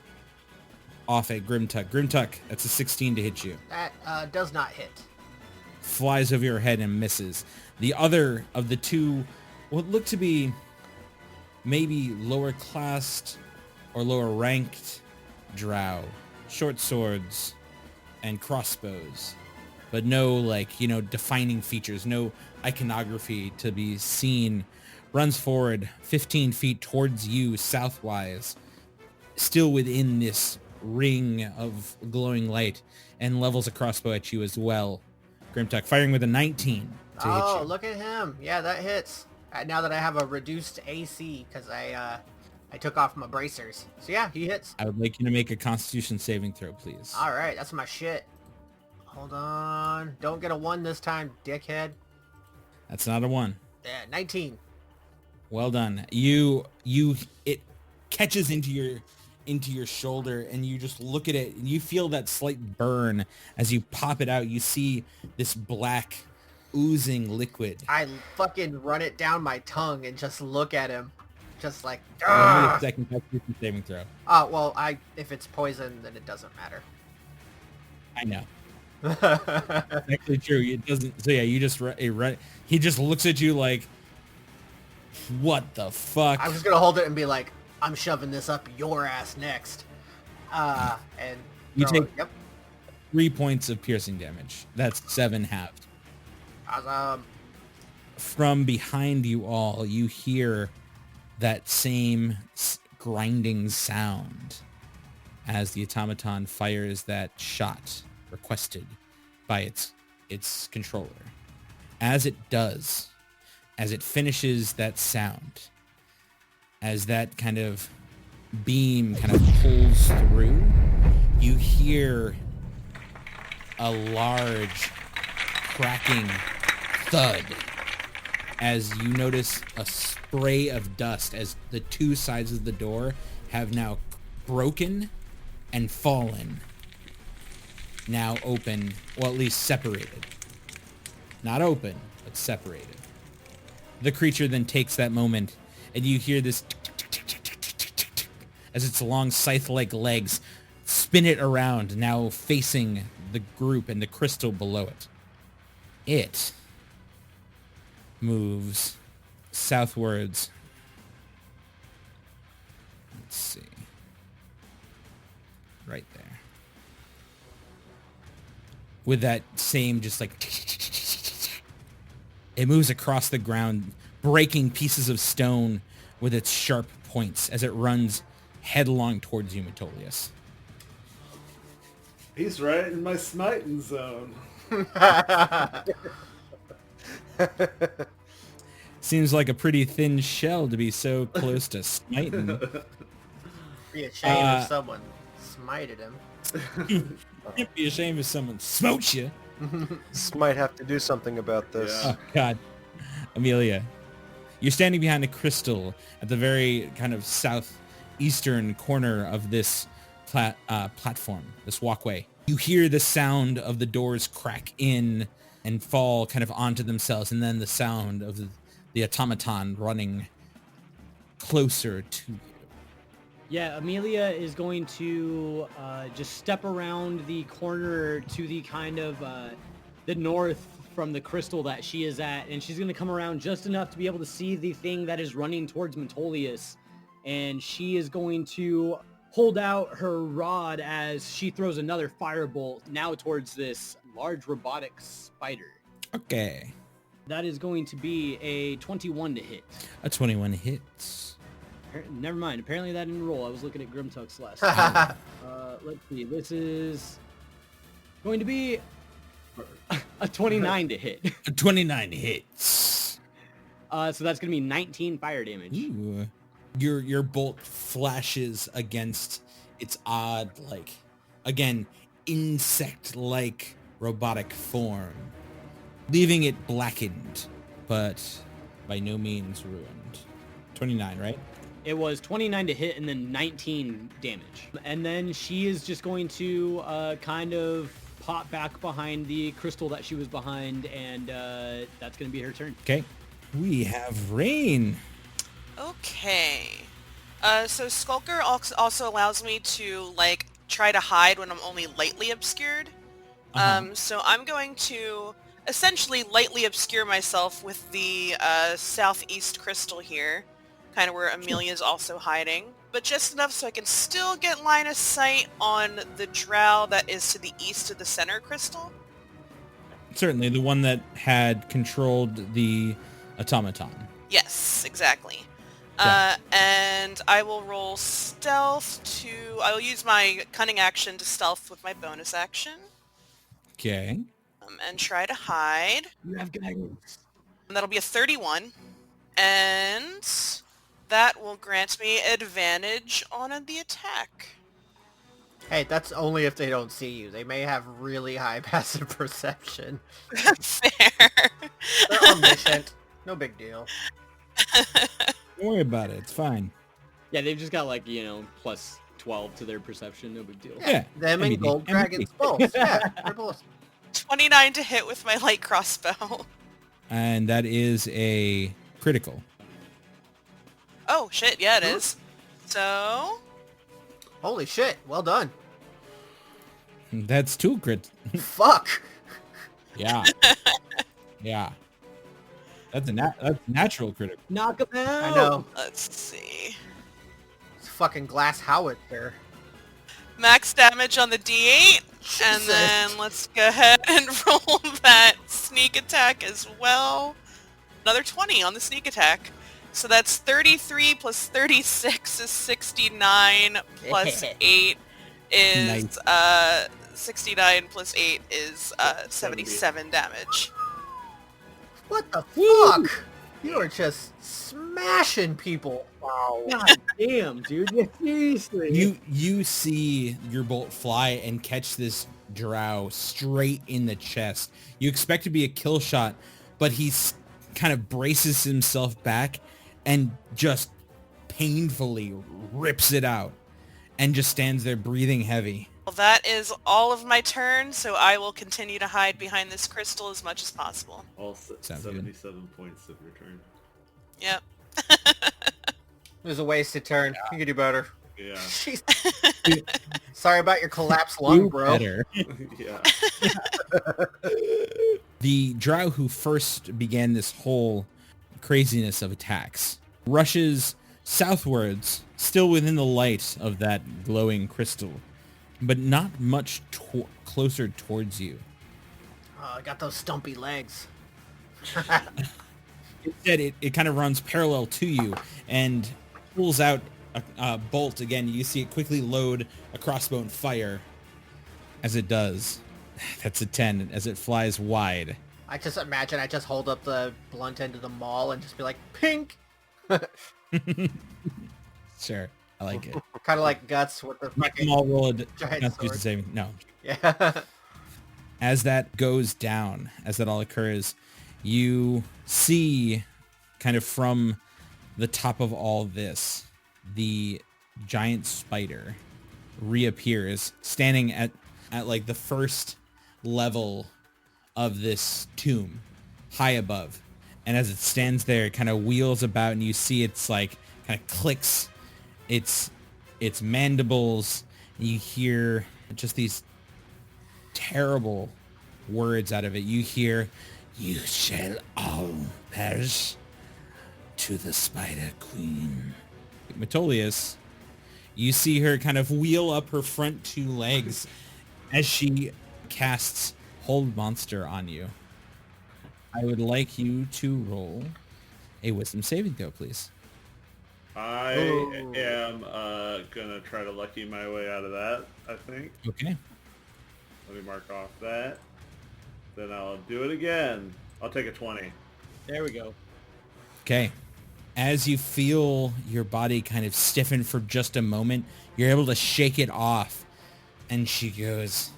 off at Grimtuck. Grimtuck, that's a 16 to hit you. That does not hit. Flies over your head and misses. The other of the two, what look to be maybe lower classed or lower ranked drow, short swords and crossbows, but no defining features, no iconography to be seen, runs forward 15 feet towards you southwise, still within this ring of glowing light, and levels a crossbow at you as well. Grimtuck firing with a 19 to hit you. Oh, look at him. Yeah, that hits. Now that I have a reduced AC because I took off my bracers. So yeah, he hits. I would like you to make a Constitution saving throw, please. All right, that's my shit. Hold on. Don't get a 1 this time, dickhead. That's not a 1. Yeah, 19. Well done. It catches into your shoulder, and you just look at it and you feel that slight burn as you pop it out. You see this black oozing liquid. I fucking run it down my tongue and just look at him. Just like, a second Constitution saving throw. Oh, well, if it's poison, then it doesn't matter. I know. It's actually true. It doesn't. So yeah, you just run. He just looks at you like, what the fuck? I was going to hold it and be like, I'm shoving this up your ass next. And you take yep. 3 points of piercing damage. That's 7 halved. Awesome. From behind you all, you hear that same grinding sound as the automaton fires that shot requested by its controller. As it does, as it finishes that sound, as that kind of beam kind of pulls through, you hear a large cracking thud as you notice a spray of dust as the two sides of the door have now broken and fallen. Now open, well, at least separated. Not open, but separated. The creature then takes that moment, and you hear this as its long scythe-like legs spin it around, now facing the group and the crystal below it. It moves southwards. Let's see. Right there. With that same just like... It moves across the ground, breaking pieces of stone with its sharp points as it runs headlong towards you, Metolius. He's right in my smiting zone. Seems like a pretty thin shell to be so close to smiting. Be ashamed if someone smited him. You'd be ashamed if someone smoked you. Might have to do something about this. Yeah. Oh, God. Amelia, you're standing behind a crystal at the very kind of southeastern corner of this platform, this walkway. You hear the sound of the doors crack in and fall kind of onto themselves, and then the sound of the automaton running closer to you. Yeah, Amelia is going to just step around the corner to the kind of the north from the crystal that she is at, and she's going to come around just enough to be able to see the thing that is running towards Metolius, and she is going to hold out her rod as she throws another firebolt now towards this large robotic spider. Okay. That is going to be a 21 to hit. A 21 hits. Never mind. Apparently that didn't roll. I was looking at Grimtuck's last time. Let's see. This is going to be a 29 to hit. A 29 hits. So that's going to be 19 fire damage. Ooh. Your bolt flashes against its odd, like, again, insect-like robotic form, leaving it blackened, but by no means ruined. 29, right? It was 29 to hit and then 19 damage. And then she is just going to kind of pop back behind the crystal that she was behind, and that's going to be her turn. Okay. We have Rain. Okay. So Skulker also allows me to, like, try to hide when I'm only lightly obscured. So I'm going to essentially lightly obscure myself with the southeast crystal here, kind of where Amelia's also hiding, but just enough so I can still get line of sight on the drow that is to the east of the center crystal. Certainly, the one that had controlled the automaton. Yes, exactly. Yeah. And I will roll stealth I will use my cunning action to stealth with my bonus action. Okay. And try to hide. You have guidance. And that'll be a 31. And that will grant me advantage on the attack. Hey, that's only if they don't see you. They may have really high passive perception. Fair. They're omniscient. No big deal. Don't worry about it. It's fine. Yeah, they've just got like, plus 12 to their perception. No big deal. Yeah. Them and MED. gold dragons both. Yeah, they're both. 29 to hit with my light crossbow. And that is a critical. Oh, shit. Yeah, it is. So... Holy shit, well done. That's 2 crit. Fuck. Yeah. Yeah. That's that's natural critical. Knock 'em out. I know. Let's see. It's fucking glass howitzer. Max damage on the D8. And Jesus. then let's go ahead and roll that sneak attack as well. Another 20 on the sneak attack. So that's 33 plus 36 is 69 plus 8 is Nice. 69 plus 8 is 77 damage. What the Woo. fuck? You are just smashing people. Wow. God damn, dude. Yeah, seriously. You see your bolt fly and catch this drow straight in the chest. You expect to be a kill shot, but he's kind of braces himself back and just painfully rips it out and just stands there breathing heavy. Well, that is all of my turn, so I will continue to hide behind this crystal as much as possible. All Sounds good. 77 points of your turn. Yep. It was a wasted turn. You could do better. Yeah. Jeez. Sorry about your collapsed lung, Do bro. better. Yeah. The drow who first began this whole craziness of attacks rushes southwards, still within the light of that glowing crystal, but not much closer towards you. Oh, I got those stumpy legs. Instead, it kind of runs parallel to you and pulls out a bolt again. You see it quickly load a crossbow and fire. As it does, that's a 10 as it flies wide. I just imagine I just hold up the blunt end of the maul and just be like, pink! Sure, I like it. Kind of like Guts with the Make fucking them all roll a giant Constitution sword. saving. No. Yeah. As that goes down, as that all occurs, you see kind of from the top of all this, the giant spider reappears standing at like the first level of this tomb, high above. And as it stands there, it kind of wheels about and you see it's like kind of clicks its mandibles. And you hear just these terrible words out of it. You hear, "You shall all perish to the Spider Queen." Metolius, you see her kind of wheel up her front two legs as she casts Hold Monster on you. I would like you to roll a Wisdom saving throw, please. I am gonna try to lucky my way out of that, I think. Okay. Let me mark off that. Then I'll do it again. I'll take a 20. There we go. Okay. As you feel your body kind of stiffen for just a moment, you're able to shake it off. And she goes,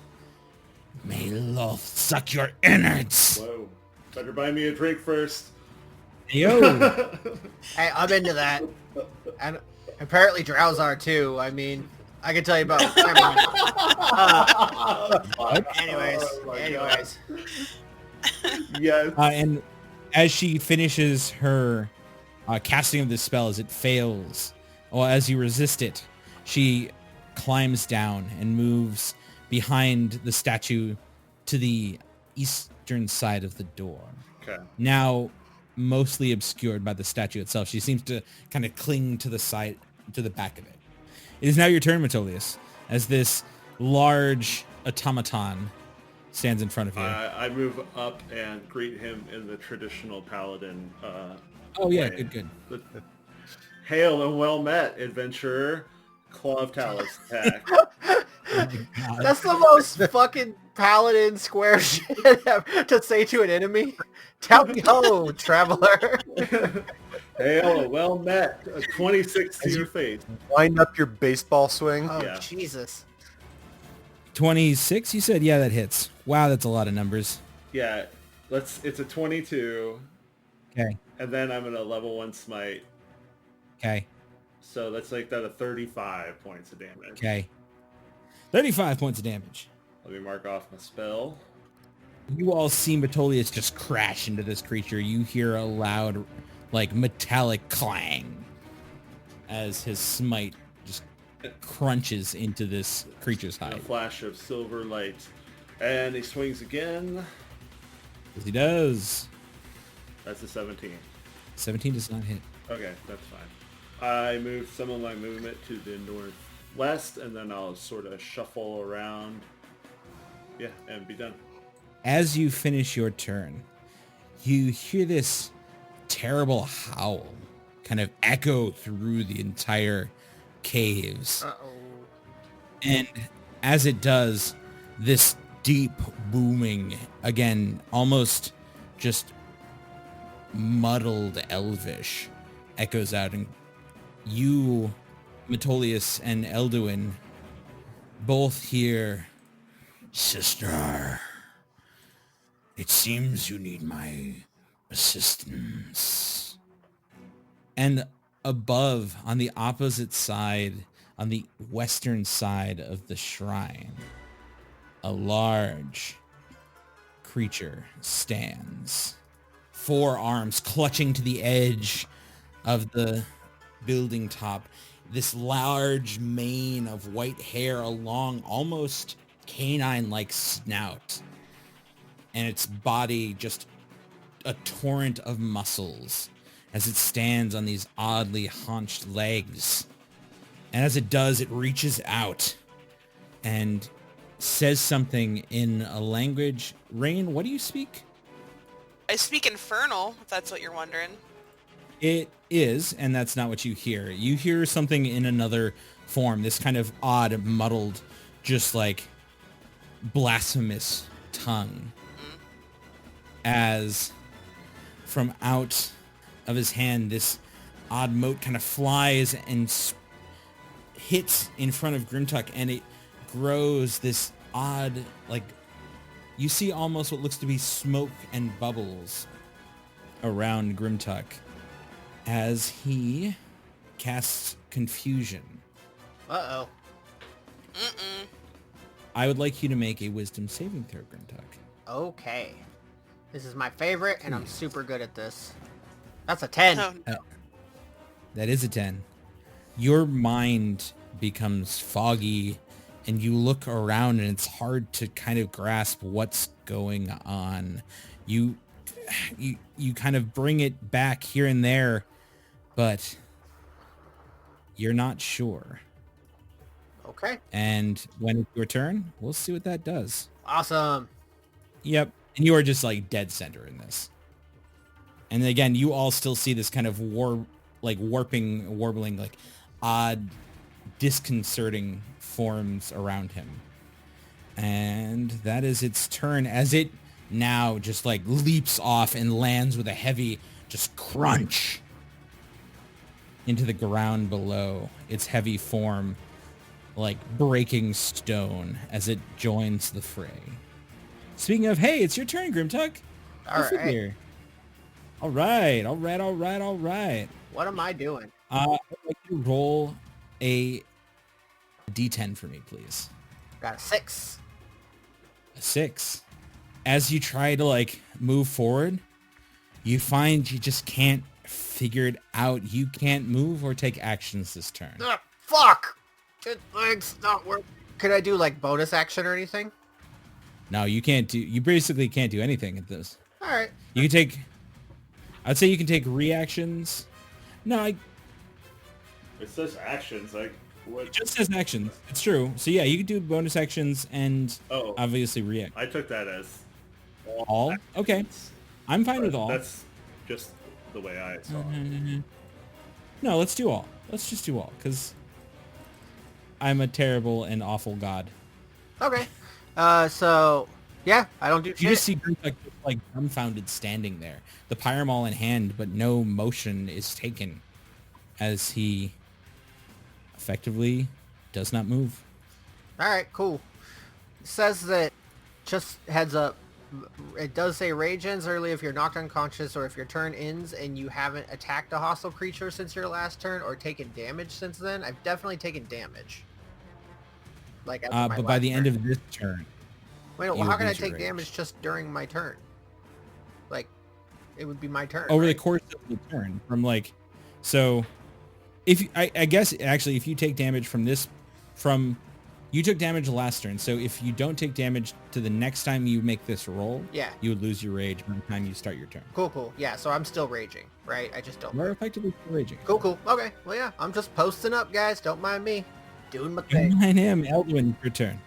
"May Loth suck your innards." Whoa. Better buy me a drink first. Yo. Hey, I'm into that. And apparently drows are too. I mean, I can tell you about... Never mind. Anyways. Yes. And as she finishes her casting of this spell, as it fails, or as you resist it, she climbs down and moves behind the statue to the eastern side of the door. Okay. Now mostly obscured by the statue itself. She seems to kind of cling to the side, to the back of it. It is now your turn, Metolius, as this large automaton stands in front of you. I move up and greet him in the traditional paladin Oh yeah, way. good. Hail and well met, adventurer. Claw of Talus attack. That's the most fucking paladin square shit ever to say to an enemy. Tally ho, traveler. Hail and well met. A 26 to your face. Wind up your baseball swing. Oh, Yeah. Jesus. 26, you said? Yeah, that hits. Wow, that's a lot of numbers. Yeah, it's a 22, Okay. and then I'm gonna level 1 smite. Okay. So that's like that of 35 points of damage. Okay. 35 points of damage. Let me mark off my spell. You all see Metolius just crash into this creature. You hear a loud, like, metallic clang as his smite just crunches into this creature's And a hide. flash of silver light. And he swings again. As he does. That's a 17. 17 does not hit. Okay, that's fine. I move some of my movement to the northwest, and then I'll sort of shuffle around. Yeah, and be done. As you finish your turn, you hear this terrible howl kind of echo through the entire caves. Uh-oh. And as it does, this deep booming, again, almost just muddled elvish, echoes out. And you, Metolius and Elduin, both hear, "Sister, it seems you need my assistance." And above, on the opposite side, on the western side of the shrine, a large creature stands, four arms clutching to the edge of the building top. This large mane of white hair along almost canine-like snout, and its body just a torrent of muscles as it stands on these oddly haunched legs. And as it does, it reaches out and says something in a language. Rain, what do you speak? I speak Infernal, if that's what you're wondering. It is, and that's not what you hear. You hear something in another form, this kind of odd, muddled, just like blasphemous tongue as from out of his hand this odd mote kind of flies and hits in front of Grimtuck, and it grows this odd, like, you see almost what looks to be smoke and bubbles around Grimtuck as he casts confusion. Uh-oh. Mm-mm. I would like you to make a wisdom saving throw, Grimtuck. Okay. This is my favorite, and I'm super good at this. That's a 10. Oh, no. That is a 10. Your mind becomes foggy and you look around and it's hard to kind of grasp what's going on. You kind of bring it back here and there, but you're not sure. Okay. And when it's your turn, we'll see what that does. Awesome. Yep. And you are just like dead center in this. And again, you all still see this kind of warping, warbling, like odd, disconcerting forms around him. And that is its turn as it now just like leaps off and lands with a heavy just crunch into the ground below, its heavy form like breaking stone as it joins the fray. Speaking of, hey, it's your turn, Grimtuck. All right. All right. What am I doing? I'd like you to roll a D10 for me, please. Got a 6. A 6. As you try to like move forward, you find you just can't figure it out. You can't move or take actions this turn. Ugh, fuck! Good legs not work. Could I do like bonus action or anything? No, you can't do. You basically can't do anything at this. All right. You can take. I'd say you can take reactions. No, It says actions, like what? it just says actions. It's true. So yeah, you can do bonus actions and Oh, obviously react. I took that as All? Okay. I'm fine with all. That's just the way I saw it. No, let's do all. Let's just do all, because I'm a terrible and awful god. Okay. So yeah, I don't do You shit. just see Grimtuck like dumbfounded standing there, the pyramol in hand, but no motion is taken as he effectively does not move. All right, cool. It says that, just heads up, it does say rage ends early if you're knocked unconscious or if your turn ends and you haven't attacked a hostile creature since your last turn or taken damage since then. I've definitely taken damage. Like, after my But by last the end turn. of this turn, Wait, well, you how can I lose your take rage. damage just during my turn? Like, it would be my turn. over the right? course of the turn, from like, so if I guess actually if you take damage from this, you took damage last turn, so if you don't take damage to the next time you make this roll, Yeah. you would lose your rage by the time you start your turn. Cool. Yeah, so I'm still raging, right? I just don't. You're effectively raging. Cool. Okay. Well, yeah, I'm just posting up, guys. Don't mind me. Doing my Don't thing. mind him, Eldwin, your turn.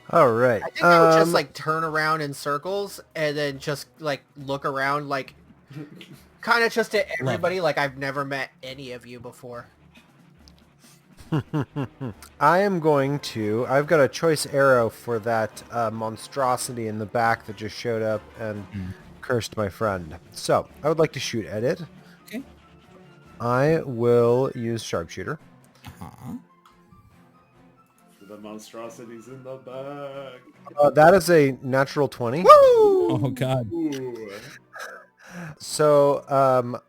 All right. I think I would just like turn around in circles and then just like look around like kind of just at everybody like I've never met any of you before. I am going to... I've got a choice arrow for that monstrosity in the back that just showed up and cursed my friend. So, I would like to shoot at it. Okay. I will use sharpshooter. Uh-huh. The monstrosities in the back. That is a natural 20. Oh god. Ooh. So,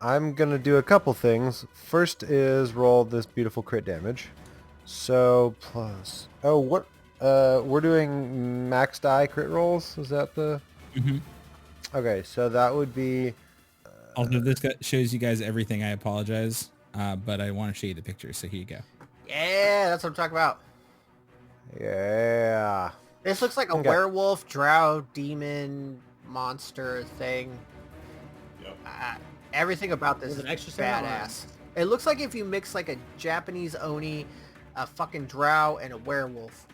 I'm going to do a couple things. First is roll this beautiful crit damage. So, plus... Oh, what... we're doing max die crit rolls? Is that the... Mm-hmm. Okay, so that would be... Also, this shows you guys everything. I apologize, but I want to show you the picture, so here you go. Yeah, that's what I'm talking about. Yeah. This looks like a Okay. werewolf, drow, demon, monster thing. Yep. Everything about this With is an extra set of badass. It looks like if you mix like a Japanese Oni, a fucking drow, and a werewolf.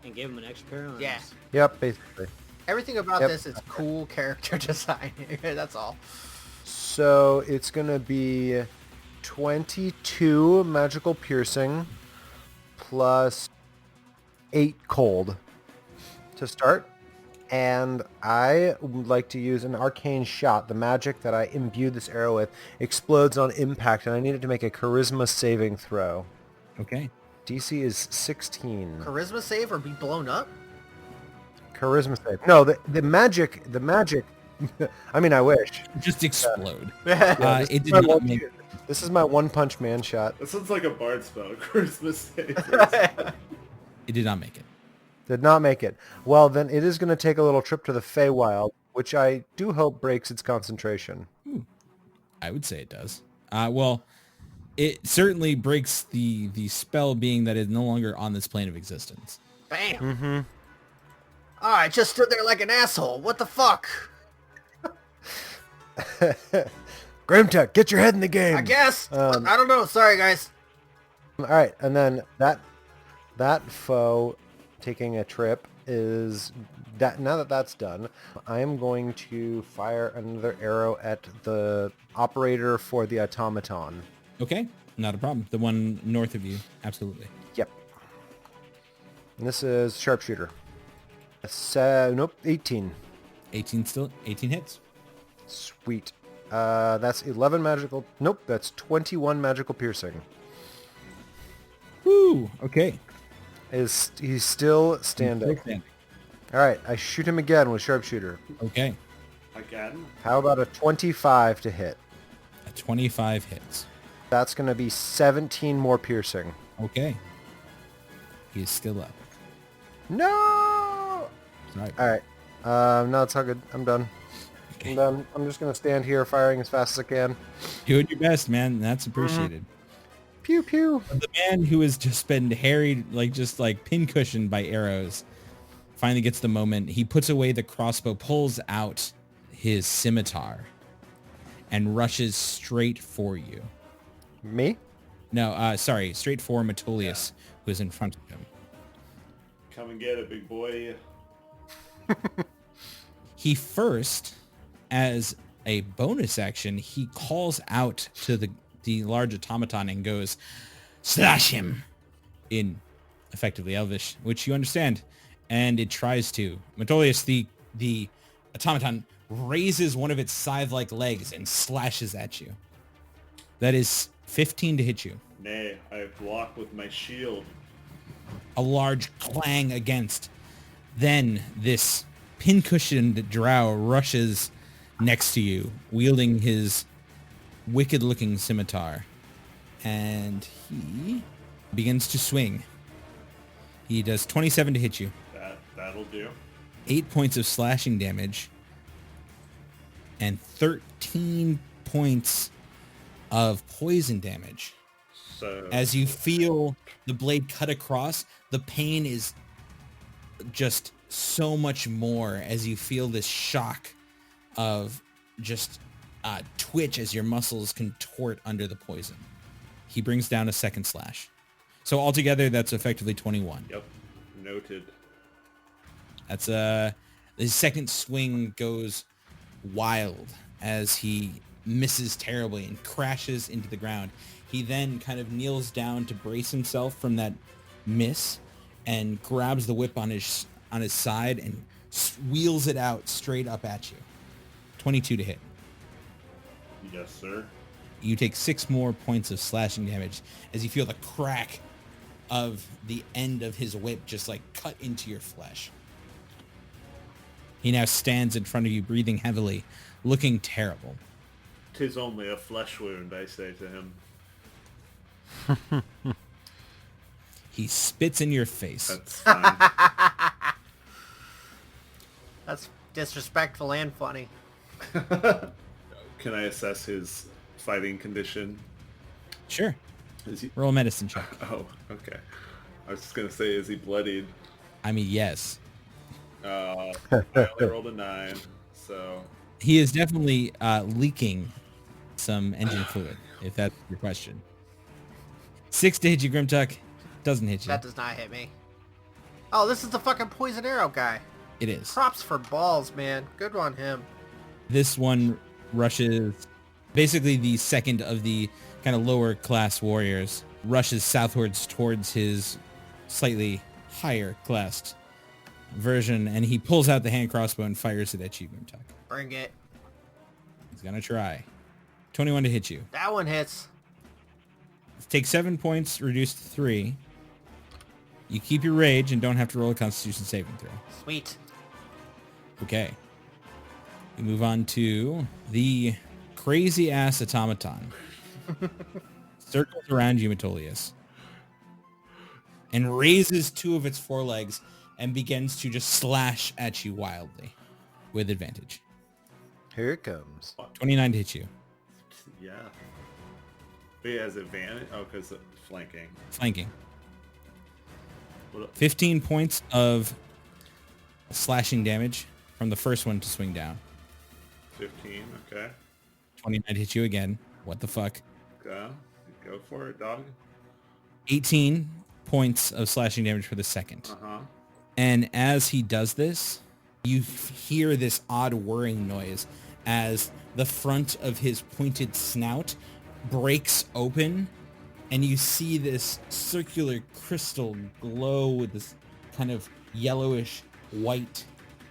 And gave him an extra pair of arms. Yeah. Yep, basically. Everything about Yep. this is cool character design. That's all. So it's going to be 22 magical piercing plus 8 cold to start. And I would like to use an arcane shot. The magic that I imbued this arrow with explodes on impact, and I need it to make a charisma saving throw. Okay. DC is 16. Charisma save or be blown up? Charisma save. No, the magic. I mean, I wish. Just explode. Yeah, It did not make this is my One Punch Man shot. That sounds like a bard spell. Christmas save. It did not make it. Did not make it. Well, then it is going to take a little trip to the Feywild, which I do hope breaks its concentration. I would say it does. Well, it certainly breaks the spell, being that it's no longer on this plane of existence. Bam. Mm-hmm. Oh, I just stood there like an asshole. What the fuck? Grimtech, get your head in the game. I guess. I don't know. Sorry, guys. All right, and then that foe taking a trip is that. Now that that's done, I am going to fire another arrow at the operator for the automaton. Okay, not a problem. The one north of you, absolutely. Yep. And this is sharpshooter. Nope, 18. 18 hits. Sweet. That's 11 magical. Nope, that's 21 magical piercing. Woo! Okay. He's still standing. All right, I shoot him again with sharpshooter. Okay. Again? How about a 25 to hit? A 25 hits. That's going to be 17 more piercing. Okay. He is still up. No! Sorry. All right. No, it's all good. I'm done. Okay. I'm done. I'm just going to stand here firing as fast as I can. Doing your best, man. That's appreciated. Pew, pew. The man who has just been harried, just pincushioned by arrows, finally gets the moment. He puts away the crossbow, pulls out his scimitar, and rushes straight for you. Me? No, sorry, straight for Metolius, who is in front of him. Come and get it, big boy. He first, as a bonus action, he calls out to the large automaton and goes, "Slash him!" in effectively Elvish, which you understand, and it tries to. Metolius, the automaton, raises one of its scythe-like legs and slashes at you. That is 15 to hit you. Nay, I block with my shield. A large clang against. Then this pincushioned drow rushes next to you, wielding his wicked-looking scimitar, and he begins to swing. He does 27 to hit you. That'll do. 8 points of slashing damage, and 13 points of poison damage. So As you feel the blade cut across, the pain is just so much more as you feel this shock of just twitch as your muscles contort under the poison. He brings down a second slash. So altogether, that's effectively 21. Yep. Noted. That's his second swing goes wild as he misses terribly and crashes into the ground. He then kind of kneels down to brace himself from that miss and grabs the whip on his side and wheels it out straight up at you. 22 to hit. Yes, sir. You take 6 more points of slashing damage as you feel the crack of the end of his whip just cut into your flesh. He now stands in front of you, breathing heavily, looking terrible. 'Tis only a flesh wound, I say to him. He spits in your face. That's fine. That's disrespectful and funny. Can I assess his fighting condition? Sure. Is he... Roll a medicine check. Oh, okay. I was just going to say, is he bloodied? I mean, yes. I only rolled a 9, so... He is definitely leaking some engine fluid, if that's your question. 6 to hit you, Grimtuck. Doesn't hit you. That does not hit me. Oh, this is the fucking poison arrow guy. It is. Props for balls, man. Good on him. This one rushes, basically the second of the kind of lower class warriors, rushes southwards towards his slightly higher classed version, and he pulls out the hand crossbow and fires it at you, Moontuck. Bring it. He's gonna try. 21 to hit you. That one hits. Take 7 points, reduce to 3. You keep your rage and don't have to roll a Constitution saving throw. Sweet. Okay. We move on to the crazy ass automaton. Circles around you, Metolius, and raises 2 of its forelegs and begins to just slash at you wildly with advantage. Here it comes. 29 to hit you. Yeah. But he has advantage. Oh, because flanking. Flanking. What 15 points of slashing damage from the first one to swing down. 15. Okay. 29 to hit you again. What the fuck? Go for it, dog. 18 points of slashing damage for the second. Uh-huh. And as he does this, you hear this odd whirring noise as the front of his pointed snout breaks open, and you see this circular crystal glow with this kind of yellowish white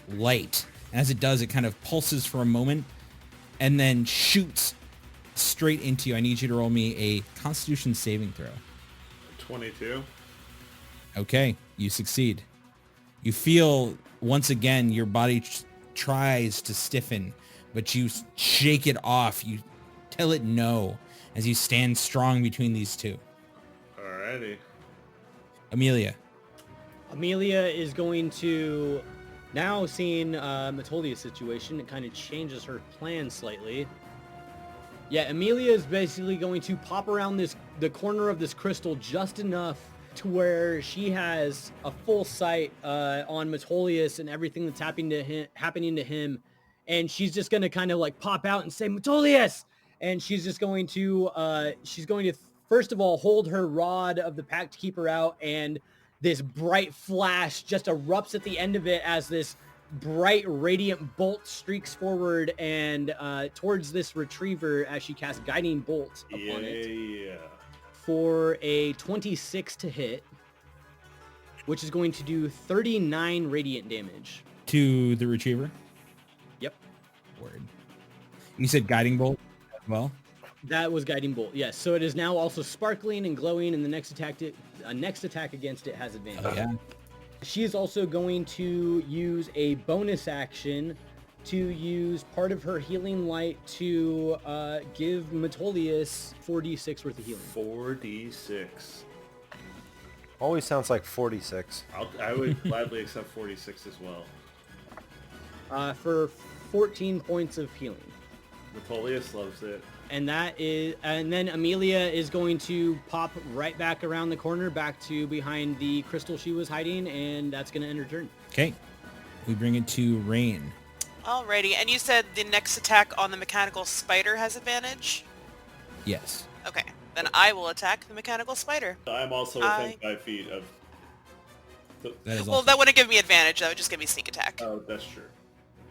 light. And as it does, it kind of pulses for a moment and then shoots straight into you. I need you to roll me a Constitution saving throw. 22. Okay, you succeed. You feel, once again, your body tries to stiffen, but you shake it off. You tell it no as you stand strong between these two. Alrighty. Amelia. Amelia is going to, now seeing Metolia's situation, it kind of changes her plan slightly. Yeah, Amelia is basically going to pop around the corner of this crystal just enough to where she has a full sight on Metolius and everything that's happening to him. And she's just going to kind of like pop out and say, Metolius! And she's just going to, first of all, hold her rod of the pack to keep her out. And this bright flash just erupts at the end of it as this bright radiant bolt streaks forward and towards this retriever as she casts guiding bolt upon it for a 26 to hit, which is going to do 39 radiant damage To the retriever? Yep. Word. You said guiding bolt as well? That was guiding bolt, yes. So it is now also sparkling and glowing, and the next attack against it has advantage. Oh, yeah. She is also going to use a bonus action to use part of her healing light to give Metolius 4d6 worth of healing. 4d6. Always sounds like 46. I would gladly accept 46 as well. For 14 points of healing. Metolius loves it. And then Amelia is going to pop right back around the corner, back to behind the crystal she was hiding, and that's going to end her turn. Okay. We bring it to Rain. Alrighty, and you said the next attack on the mechanical spider has advantage? Yes. Okay, then I will attack the mechanical spider. I'm also within 5 feet of... That is Well, awesome. that wouldn't give me advantage, that would just give me sneak attack. Oh, that's true.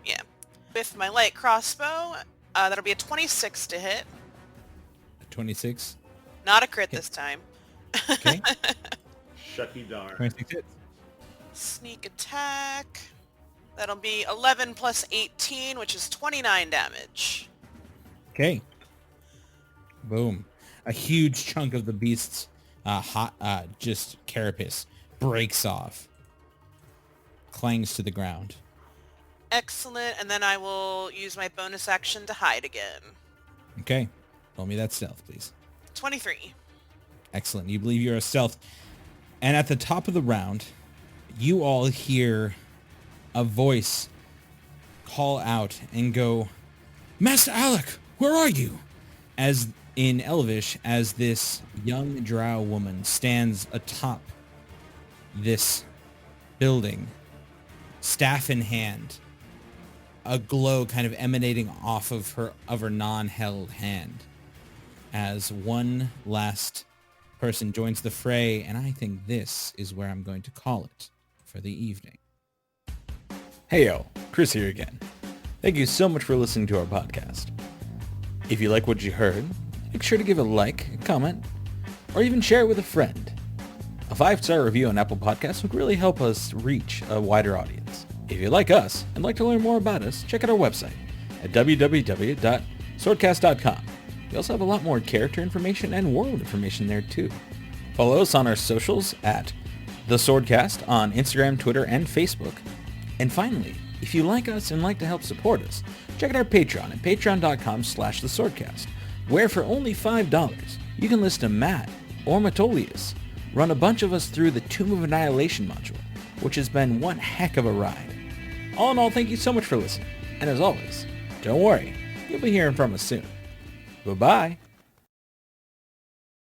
Yeah. With my light crossbow, that'll be a 26 to hit. 26. Not a crit this time. Okay. Shucky darn. 26 hits. Sneak attack. That'll be 11 plus 18, which is 29 damage. Okay. Boom. A huge chunk of the beast's just carapace breaks off. Clangs to the ground. Excellent, and then I will use my bonus action to hide again. Okay. Roll me that stealth, please. 23. Excellent. You believe you're a stealth. And at the top of the round, you all hear a voice call out and go, Master Alec, where are you? As in Elvish, as this young drow woman stands atop this building, staff in hand, a glow kind of emanating off of her non-held hand, as one last person joins the fray, and I think this is where I'm going to call it for the evening. Hey yo, Chris here again. Thank you so much for listening to our podcast. If you like what you heard, make sure to give a like, a comment, or even share it with a friend. A 5-star review on Apple Podcasts would really help us reach a wider audience. If you like us and like to learn more about us, check out our website at www.swordcast.com. We also have a lot more character information and world information there too. Follow us on our socials at The Swordcast on Instagram, Twitter, and Facebook. And finally, if you like us and like to help support us, check out our Patreon at patreon.com/theswordcast, where for only $5, you can listen to Matt or Metolius run a bunch of us through the Tomb of Annihilation module, which has been one heck of a ride. All in all, thank you so much for listening. And as always, don't worry, you'll be hearing from us soon. Bye-bye.